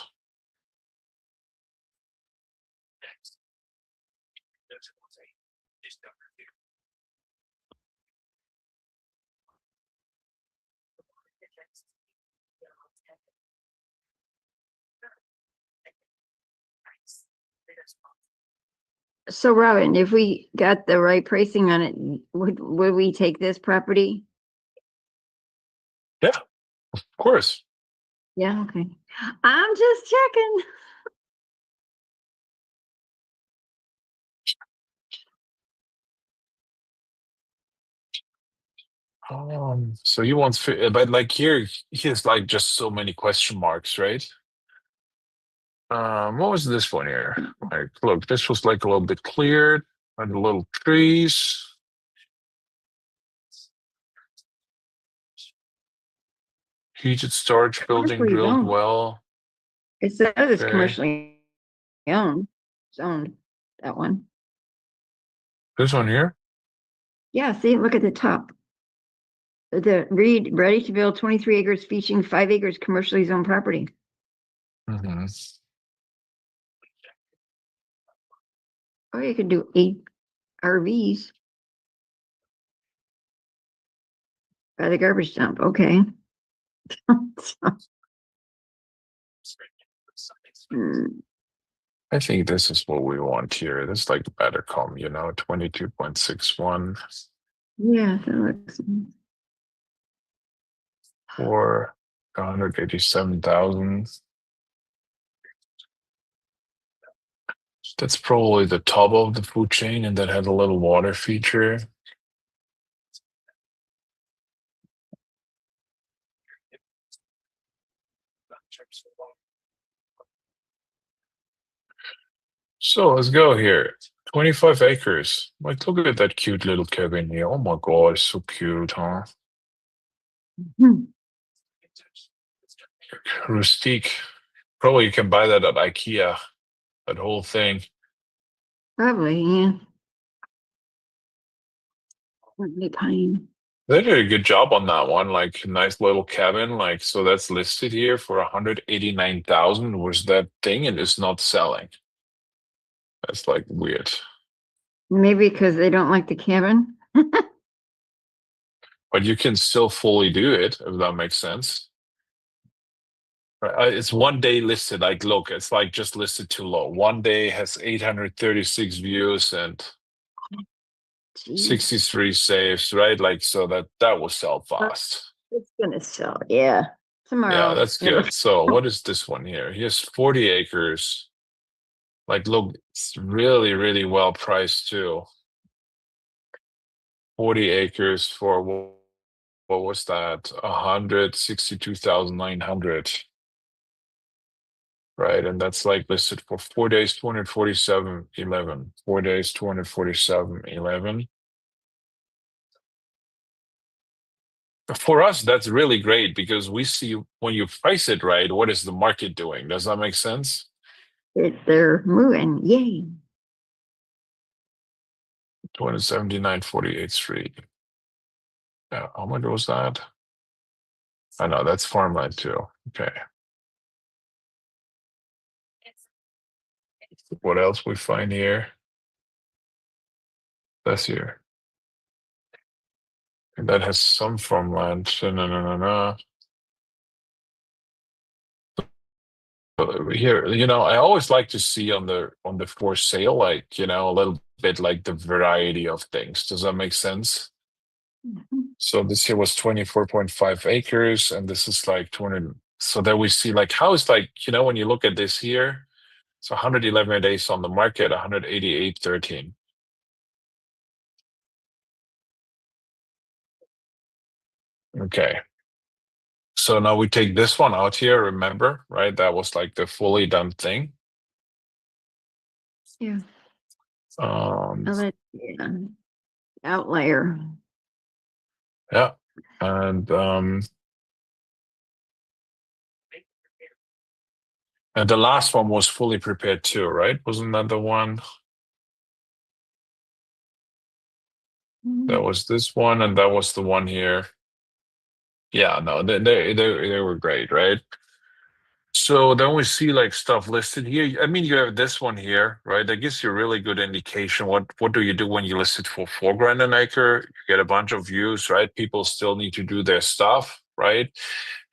F: so Robin, if we got the right pricing on it, would we take this property?
A: Yeah, of course.
F: Yeah, okay. I'm just checking.
A: So you want, but like here's like just so many question marks, right? What was this one here? Like, look, this was like a little bit cleared, and the little trees. Heated storage building
F: Commercially
A: drilled
F: zoned.
A: well.
F: It says it's
A: Okay.
F: commercially zoned, that one.
A: This one here?
F: Yeah, see, look at the top. Ready to build 23 acres featuring 5 acres commercially zoned property.
A: Mm-hmm.
F: Or you could do 8 RVs. By the garbage dump, okay.
A: I think this is what we want here. This is like better com, 22.61
F: Yeah, that looks.
A: for 187,000. That's probably the top of the food chain, and that had a little water feature. So let's go here. 25 acres. Like, look at that cute little cabin here. Oh my god, it's so cute, huh? Rustique. Probably you can buy that at IKEA. That whole thing.
F: Probably, yeah. Probably pine.
A: They did a good job on that one. Like, nice little cabin. Like, so that's listed here for 189,000 was that thing, and it's not selling. That's like weird.
F: Maybe because they don't like the cabin.
A: but you can still fully do it, if that makes sense. Right, it's 1 day listed. Like, look, it's like just listed too low. 1 day has 836 views and
F: Jeez,
A: 63 saves, right? Like, so that will sell fast.
F: it's gonna sell, yeah, tomorrow.
A: Yeah, that's
F: it'll-
A: good. So what is this one here? Here's 40 acres. Like, look, it's really, really well priced too. 40 acres for what was that? 162,900. Right, and that's like listed for 4 days, 247.11. 4 days, 247.11. For us, that's really great because we see when you price it right, what is the market doing? Does that make sense?
F: They're moving, yay.
A: 279.48 Street. Yeah, how much was that? I know that's farmland too. Okay. What else we find here? That's here. And that has some farmland. No. Here, I always like to see on the for sale, like, a little bit like the variety of things. Does that make sense?
F: Mhm.
A: So this here was 24.5 acres, and this is like 200. So there we see like how it's like, when you look at this here, it's 111 days on the market, 188.13. Okay. So now we take this one out here, remember, right? That was like the fully done thing.
F: Yeah,
A: Um,
F: yeah. Outlier.
A: yeah. And the last one was fully prepared too, right? Wasn't that the one? That was this one, and that was the one here. Yeah, no, they were great, right? So then we see like stuff listed here. I mean, you have this one here, right? That gives you a really good indication. What do you do when you list it for $4,000 an acre? You get a bunch of views, right? People still need to do their stuff, right?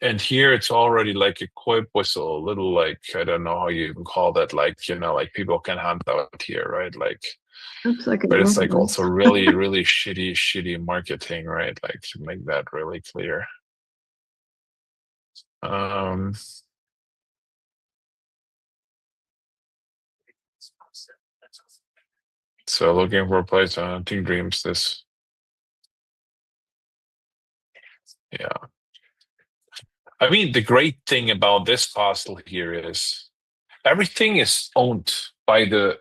A: And here it's already like equipped with a little, like, I don't know how you even call that, like, like people can hunt out here, right? Like,
F: Looks like
A: but it's like
F: was.
A: also really, really shitty marketing, right? Like, to make that really clear. So looking for a place on Hunting Dreams, this. Yeah. I mean, the great thing about this parcel here is everything is owned by the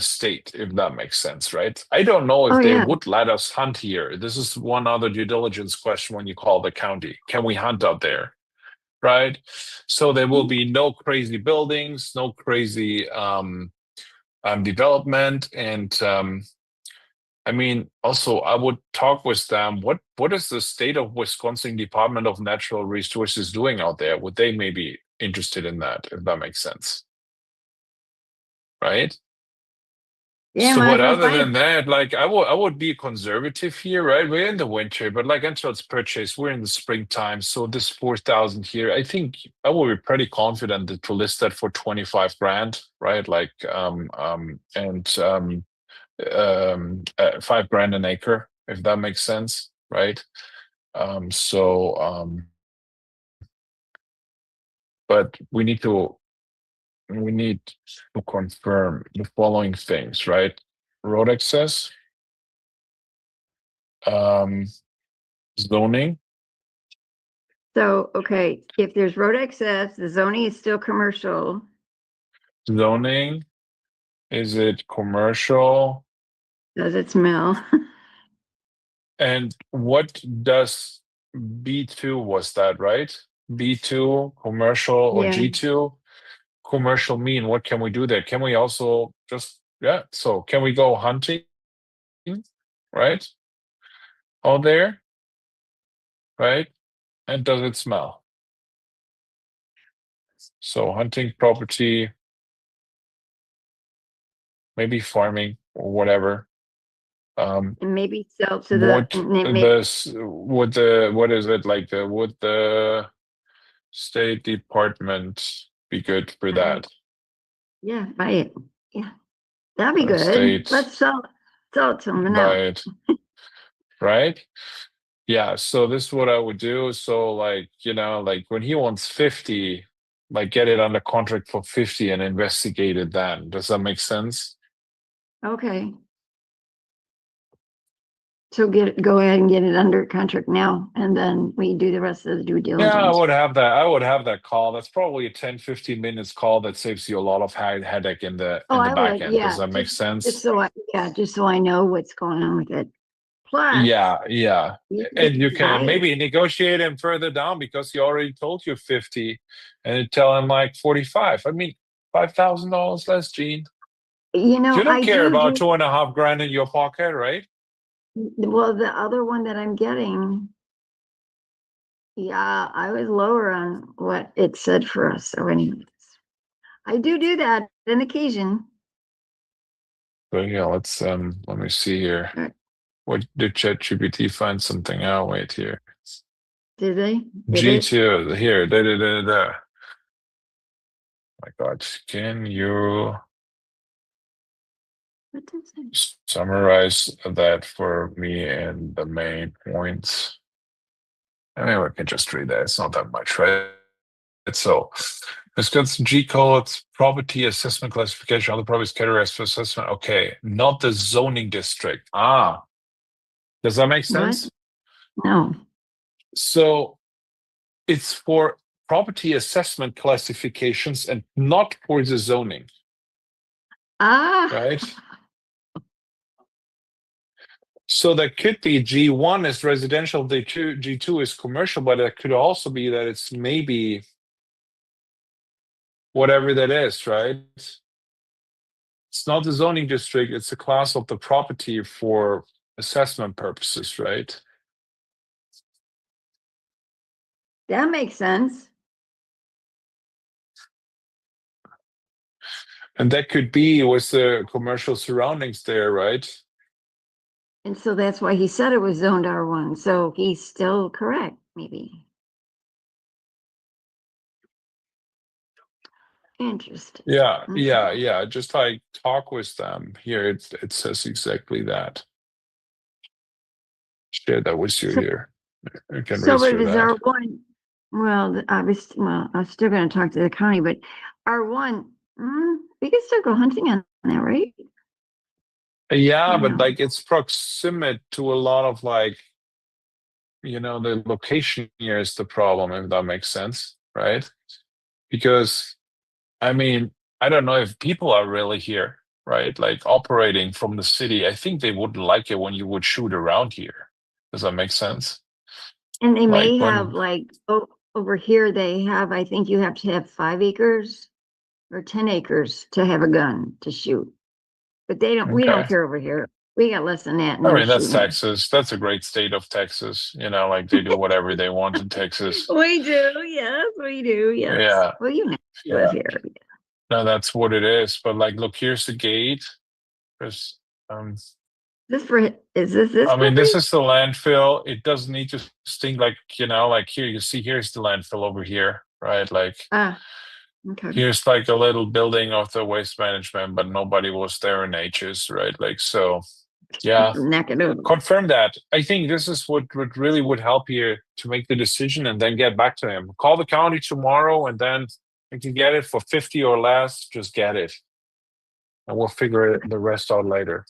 A: state, if that makes sense, right? I don't know if
F: Oh,
A: they
F: yeah.
A: would let us hunt here. This is one other due diligence question when you call the county. Can we hunt out there? Right? So there will be no crazy buildings, no crazy development, and I mean, also, I would talk with them. What is the state of Wisconsin Department of Natural Resources doing out there? Would they maybe interested in that, if that makes sense? Right?
F: Yeah,
A: So
F: might
A: what
F: as well
A: other
F: find
A: than that, like I would be conservative here, right? We're in the winter, but like until it's purchased, we're in the springtime. So this 4,000 here, I think I will be pretty confident to list that for 25 grand, right? Like and $5,000 an acre, if that makes sense, right? But we need to confirm the following things, right? Road access, zoning,
F: So, okay, if there's road access, the zoning is still commercial.
A: zoning. Is it commercial?
F: Does it smell?
A: And what does B2 was that, right? B2 commercial or
F: Yeah.
A: G2 commercial mean? What can we do there? Can we also just, yeah, so can we go hunting, right? Out there, right? And does it smell? So hunting property, maybe farming or whatever.
F: And maybe sell to the,
A: would
F: and then maybe,
A: what is it like would the State Department be good for that?
F: yeah, buy it. Yeah, that'd be
A: The
F: good.
A: state
F: Let's sell it to them now.
A: buy it, right? Yeah, so this is what I would do. So like, like when he wants 50, like get it under contract for 50 and investigate it then. Does that make sense?
F: Okay. So go ahead and get it under contract now, and then we do the rest of the due diligence.
A: Yeah, I would have that call. That's probably a 10-15 minutes call that saves you a lot of headache in the
F: I
A: back
F: would,
A: end.
F: yeah.
A: Does that make sense?
F: Just so I know what's going on with it. Plus,
A: Yeah. And you can
F: buy it.
A: maybe negotiate him further down because he already told you 50 and tell him like 45. I mean, $5,000 less, Gene.
F: You know,
A: You don't
F: I
A: care
F: do
A: about $2,500 in your pocket, right?
F: well, the other one that I'm getting, yeah, I was lower on what it said for us. So anyways, I do that on occasion.
A: But yeah, let me see here.
F: Alright.
A: What did ChatGPT find something out? Wait here.
F: Did they? Did it?
A: G2 here. My God, can you
F: What does it?
A: summarize that for me and the main points? I mean, we can just read that. It's not that much, right? So it's got some G codes, property assessment classification, other properties categorized for assessment. Okay, not the zoning district. Does that make sense?
F: What? No.
A: So it's for property assessment classifications and not for the zoning, right? So that could be G1 is residential, G2 is commercial, but it could also be that it's maybe whatever that is, right? It's not the zoning district, it's a class of the property for assessment purposes, right?
F: That makes sense.
A: And that could be with the commercial surroundings there, right?
F: And so that's why he said it was zoned R1. So he's still correct, maybe. Interesting.
A: Yeah,
F: Okay.
A: yeah. Just like talk with them here. It says exactly that. Share that with you here. You can
F: So
A: read
F: if
A: through
F: it's
A: that.
F: R1, well, obviously, I'm still going to talk to the county, but R1, we can still go hunting on that, right?
A: Yeah,
F: Or
A: but
F: no?
A: like it's proximate to a lot of like, the location here is the problem, if that makes sense, right? Because I mean, I don't know if people are really here, right? Like operating from the city. I think they wouldn't like it when you would shoot around here. Does that make sense?
F: And they may
A: Like
F: have over here, they have, I think you have to have 5 acres or 10 acres to have a gun to shoot. But we don't
A: Okay.
F: care over here. We got less than that. And
A: I
F: they're
A: mean, that's
F: shooting.
A: Texas. That's a great state of Texas. Like they do whatever they want in Texas.
F: We do, yes, we do, yes.
A: Yeah.
F: Well, you know,
A: Yeah.
F: live here.
A: No, that's what it is. But like, look, here's the gate. There's
F: Is this?
A: I mean, this is the landfill. It doesn't need to stink like, like here, you see, here's the landfill over here, right? Like
F: okay.
A: here's like a little building of the waste management, but nobody was there in ages, right? Like, so yeah, confirm that. I think this is what really would help you to make the decision and then get back to him. Call the county tomorrow and then you can get it for 50 or less, just get it. And we'll figure the rest out later.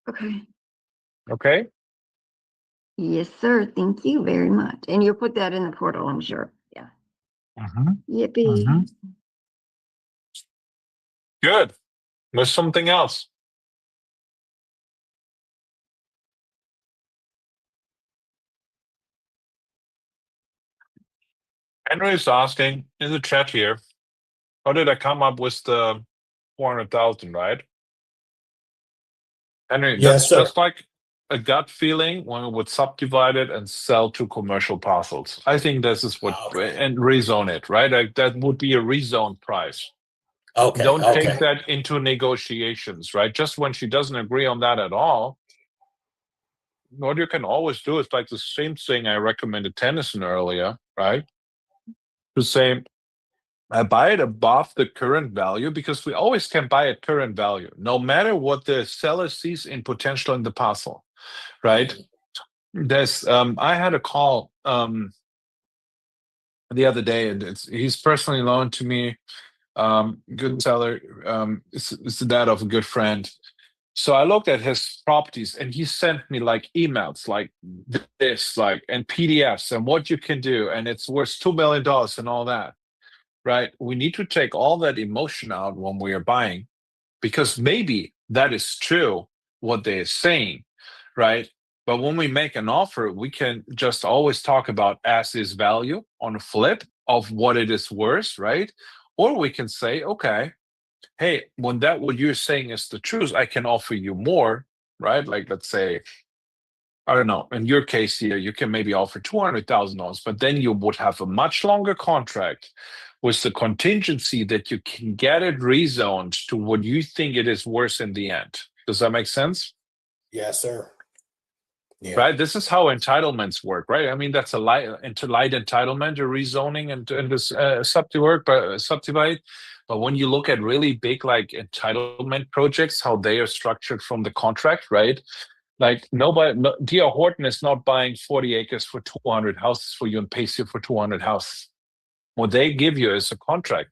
F: Okay.
A: Okay?
F: Yes, sir. Thank you very much. And you'll put that in the portal, I'm sure. Yeah. Yippee.
A: Good. There's something else. Henry is asking in the chat here, how did I come up with the 400,000, right? Henry,
C: Yes,
A: that's
C: sir.
A: just like a gut feeling when we would subdivide it and sell to commercial parcels. I think this is what, and rezone it, right? Like that would be a rezone price.
C: Okay,
A: Don't
C: okay.
A: take that into negotiations, right? Just when she doesn't agree on that at all, what you can always do is like the same thing I recommended Tennyson earlier, right? To say, I buy it above the current value, because we always can buy at current value, no matter what the seller sees in potential in the parcel, right? There's I had a call the other day, and he's personally loaned to me, good seller, it's the dad of a good friend. So I looked at his properties, and he sent me like emails like this, like, and PDFs and what you can do, and it's worth $2 million and all that, right? We need to take all that emotion out when we are buying, because maybe that is true what they're saying, right? But when we make an offer, we can just always talk about as is value on a flip of what it is worth, right? Or we can say, okay, hey, when that what you're saying is the truth, I can offer you more, right? Like, let's say, I don't know, in your case here, you can maybe offer $200,000, but then you would have a much longer contract with the contingency that you can get it rezoned to what you think it is worth in the end. Does that make sense?
C: Yes, sir. Yeah.
A: Right? This is how entitlements work, right? I mean, that's a light entitlement, or rezoning, and this subdivide. But when you look at really big like entitlement projects, how they are structured from the contract, right? Like D.R. Horton is not buying 40 acres for 200 houses for you and pays you for 200 houses. What they give you is a contract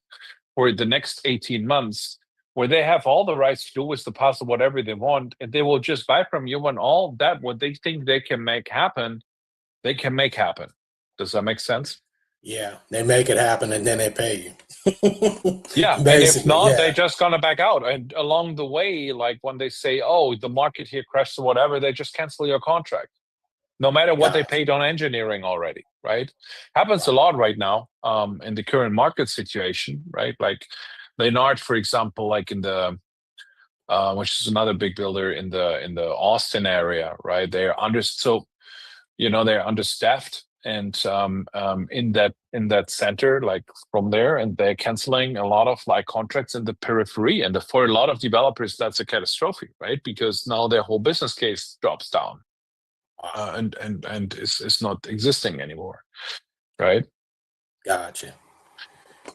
A: for the next 18 months, where they have all the rights to do with the parcel whatever they want, and they will just buy from you, and all that what they think they can make happen, they can make happen. Does that make sense?
C: Yeah, they make it happen and then they pay you.
A: Yeah, and if not, they're just gonna back out. And along the way, like when they say, "Oh, the market here crashed" or whatever, they just cancel your contract, no matter what they paid on engineering already. Right? Happens a lot right now, in the current market situation. Right? Like Leonard, for example, like in the which is another big builder in the Austin area. Right? They're they're understaffed. And in that center, like from there, and they're canceling a lot of like contracts in the periphery, and for a lot of developers, that's a catastrophe, right? Because now their whole business case drops down, and is not existing anymore, right?
C: Gotcha.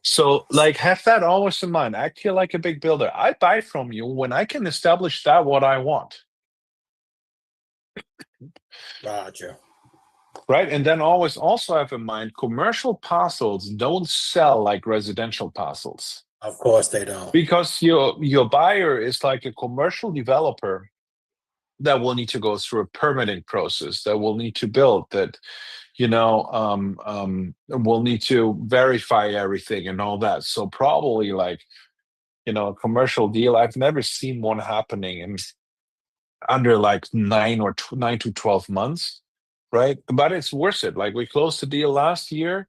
A: So like have that always in mind. Act here like a big builder. I buy from you when I can establish that what I want.
C: Gotcha.
A: Right. And then always also have in mind, commercial parcels don't sell like residential parcels.
C: Of course they don't.
A: Because your buyer is like a commercial developer that will need to go through a permitting process, that will need to build, that, will need to verify everything and all that. So probably like, a commercial deal, I've never seen one happening in under like 9 to 12 months. Right, but it's worth it. Like we closed the deal last year,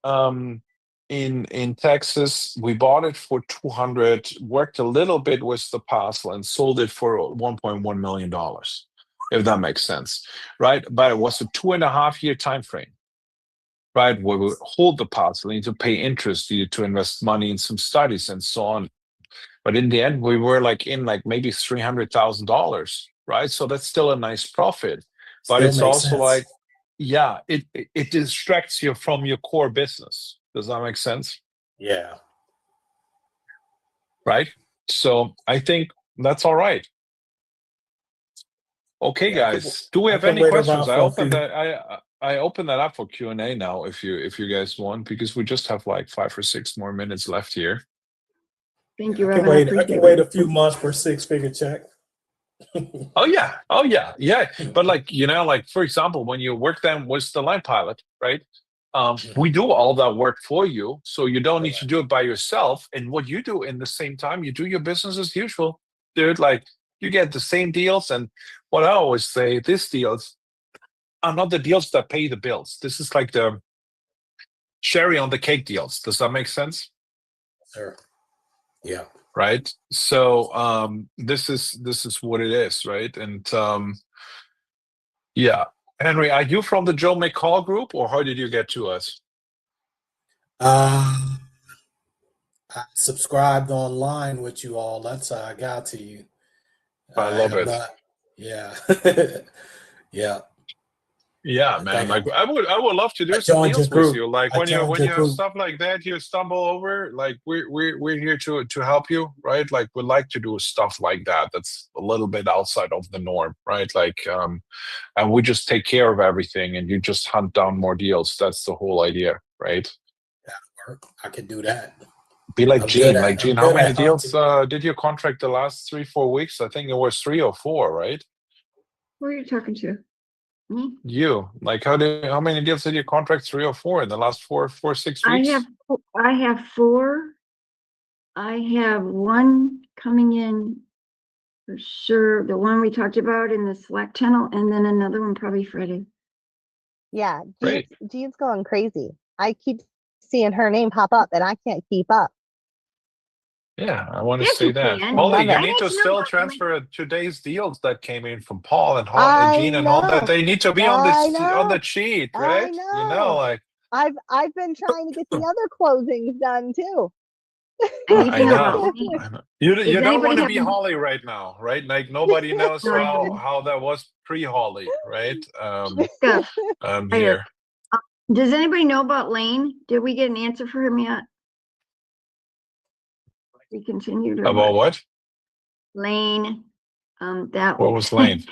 A: in Texas. We bought it for 200, worked a little bit with the parcel, and sold it for $1.1 million, if that makes sense, right? But it was a 2.5-year time frame, right? Where we hold the parcel, need to pay interest, need to invest money in some studies and so on. But in the end, we were like in like maybe $300,000, right? So that's still a nice profit. But
C: Still
A: it's
C: makes
A: also
C: sense.
A: like, yeah, it distracts you from your core business. Does that make sense?
C: Yeah.
A: Right? So I think that's all right. Okay,
C: Yeah,
A: guys. Do we
C: I
A: have
C: can
A: any
C: wait
A: questions?
C: around for a few.
A: I open that up for Q&A now if you guys want, because we just have like 5 or 6 more minutes left here.
F: Thank you,
C: I can
F: Robin.
C: wait. I
F: appreciate
C: can wait
F: it.
C: a few months for a 6-figure check.
A: Oh yeah. But like, like for example, when you work then with the line pilot, right? We do all that work for you, so you don't need to do it by yourself. And what you do in the same time, you do your business as usual, dude. Like you get the same deals. And what I always say, these deals are not the deals that pay the bills. This is like the cherry on the cake deals. Does that make sense?
C: Sure. Yeah.
A: Right. So this is what it is, right? And yeah. Henry, are you from the Joe McCall group, or how did you get to us?
C: I subscribed online with you all. That's how I got to you.
A: I love
C: I'm
A: it.
C: not- yeah. Yeah.
A: Yeah, man. Like I would love to
C: I
A: do some
C: joined
A: deals
C: your
A: with
C: group.
A: you. Like
C: I
A: when you
C: joined your
A: have
C: group.
A: stuff like that, you stumble over. Like we're here to help you, right? Like we like to do stuff like that. That's a little bit outside of the norm, right? Like and we just take care of everything, and you just hunt down more deals. That's the whole idea, right?
C: I could do that.
A: Be like
C: I'm
A: Gene.
C: good at-
A: Like Gene,
C: I'm
A: how
C: good
A: many
C: at
A: deals
C: hunting.
A: did you contract the last 3-4 weeks? I think it was 3 or 4, right?
F: Who are you talking to? Me?
A: You like how many deals did you contract? 3 or 4 in the last 6
F: I
A: weeks?
F: have 4. I have one coming in for sure, the one we talked about in the Slack channel, and then another one probably Friday.
H: Yeah,
A: Great.
H: Jean's going crazy. I keep seeing her name pop up and I can't keep up.
A: Yeah, I want to
F: Yes,
A: say
F: you
A: that.
F: can.
A: Paulie,
H: Love
A: you
H: it.
A: need to
F: I
A: still
F: know.
A: transfer today's deals that came in from Paul and
H: I
A: Gene and all that.
H: know.
A: They need to be on
H: I
A: this on the
H: know.
A: cheat,
H: I
A: right? You know,
H: know.
A: like
H: I've been trying to get the other closings done too.
F: I need
A: I
F: to know
A: know.
F: about Lane.
A: I know. You
F: Does
A: don't
F: anybody
A: want to
F: have
A: be
F: any-
A: Holly right now, right? Like nobody knows
F: No, I didn't.
A: how that was pre-Holly, right?
F: Stuff.
A: Here.
F: Does anybody know about Lane? Did we get an answer for him yet? We continued or
A: About what?
F: Lane, that.
A: What was Lane?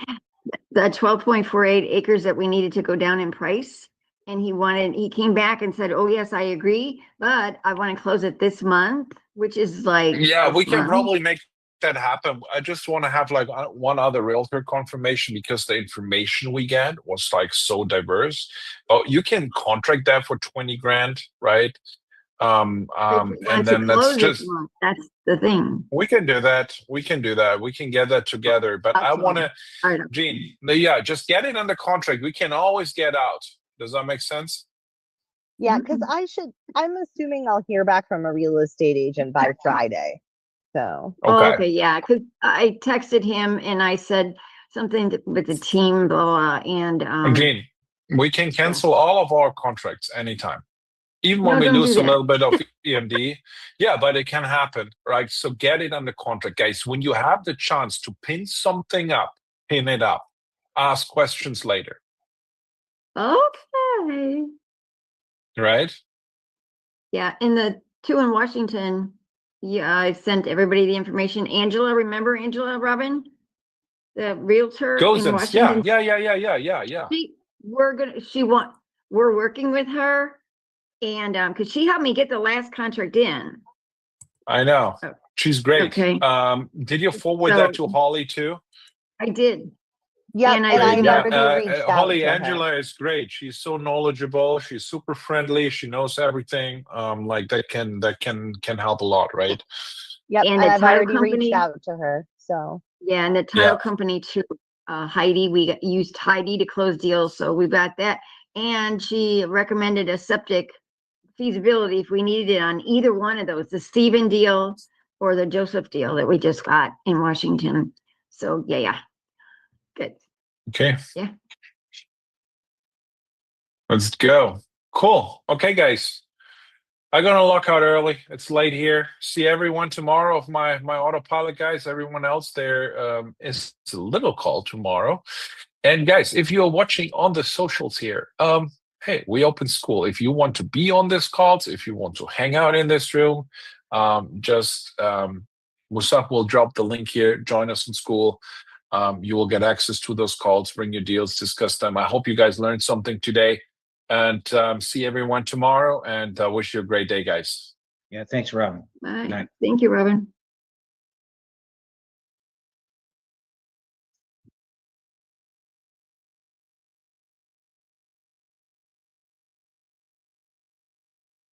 F: The 12.48 acres that we needed to go down in price. And he came back and said, oh, yes, I agree, but I want to close it this month, which is like.
A: Yeah, we
F: this
A: can
F: month.
A: probably make that happen. I just want to have like one other realtor confirmation because the information we get was like so diverse. Oh, you can contract that for 20 grand, right?
F: If we
A: And
F: want to
A: then that's
F: close this
A: just
F: month, that's the thing.
A: we can do that. We can do that. We can get that together. But I
F: That's
A: want to,
F: all right.
A: Gene, yeah, just get it under contract. We can always get out. Does that make sense?
H: Yeah, because I'm assuming I'll hear back from a real estate agent by Friday. So
F: Oh, okay, yeah, because I texted him and I said something with the team, blah, and
A: Gene, we can cancel all of our contracts anytime. Even when
F: No,
A: we
F: don't
A: lose
F: do
A: a
F: that.
A: little bit of EMD, yeah, but it can happen, right? So get it under contract, guys. When you have the chance to pin something up, pin it up. Ask questions later,
F: okay.
A: right?
F: Yeah, in the 2 in Washington, yeah, I sent everybody the information. Angela, remember Angela, Robin? The realtor in
A: Gozens, yeah,
F: Washington. We're working with her, and because she helped me get the last contract in.
A: I know.
F: Oh,
A: She's great.
F: okay.
A: Did you forward
F: So-
A: that to Holly too?
F: I did.
H: yeah,
F: And
H: and
F: I
H: I've
F: emailed-
H: already reached out
A: Holly,
H: to her.
A: Angela is great. She's so knowledgeable. She's super friendly. She knows everything. Like that can help a lot, right?
H: Yep,
F: And
H: and
F: the
H: I've
F: title
H: already reached
F: company-
H: out to her. So
F: Yeah, and the title company too, Heidi, used Heidi to close deals, so we've got that. And she recommended a septic feasibility if we needed it on either one of those, the Stephen deal or the Joseph deal that we just got in Washington. So, yeah. Good.
A: Okay.
F: Yeah.
A: Let's go. Cool. Okay, guys. I'm gonna lock out early. It's late here. See everyone tomorrow of my autopilot guys. Everyone else there is a little call tomorrow. And guys, if you're watching on the socials here, hey, we open Skool. If you want to be on this calls, if you want to hang out in this room, Musaf will drop the link here. Join us in Skool. You will get access to those calls, bring your deals, discuss them. I hope you guys learned something today. And see everyone tomorrow, and wish you a great day, guys.
D: Yeah, thanks, Robin.
F: Bye.
D: night.
F: Thank you, Robin.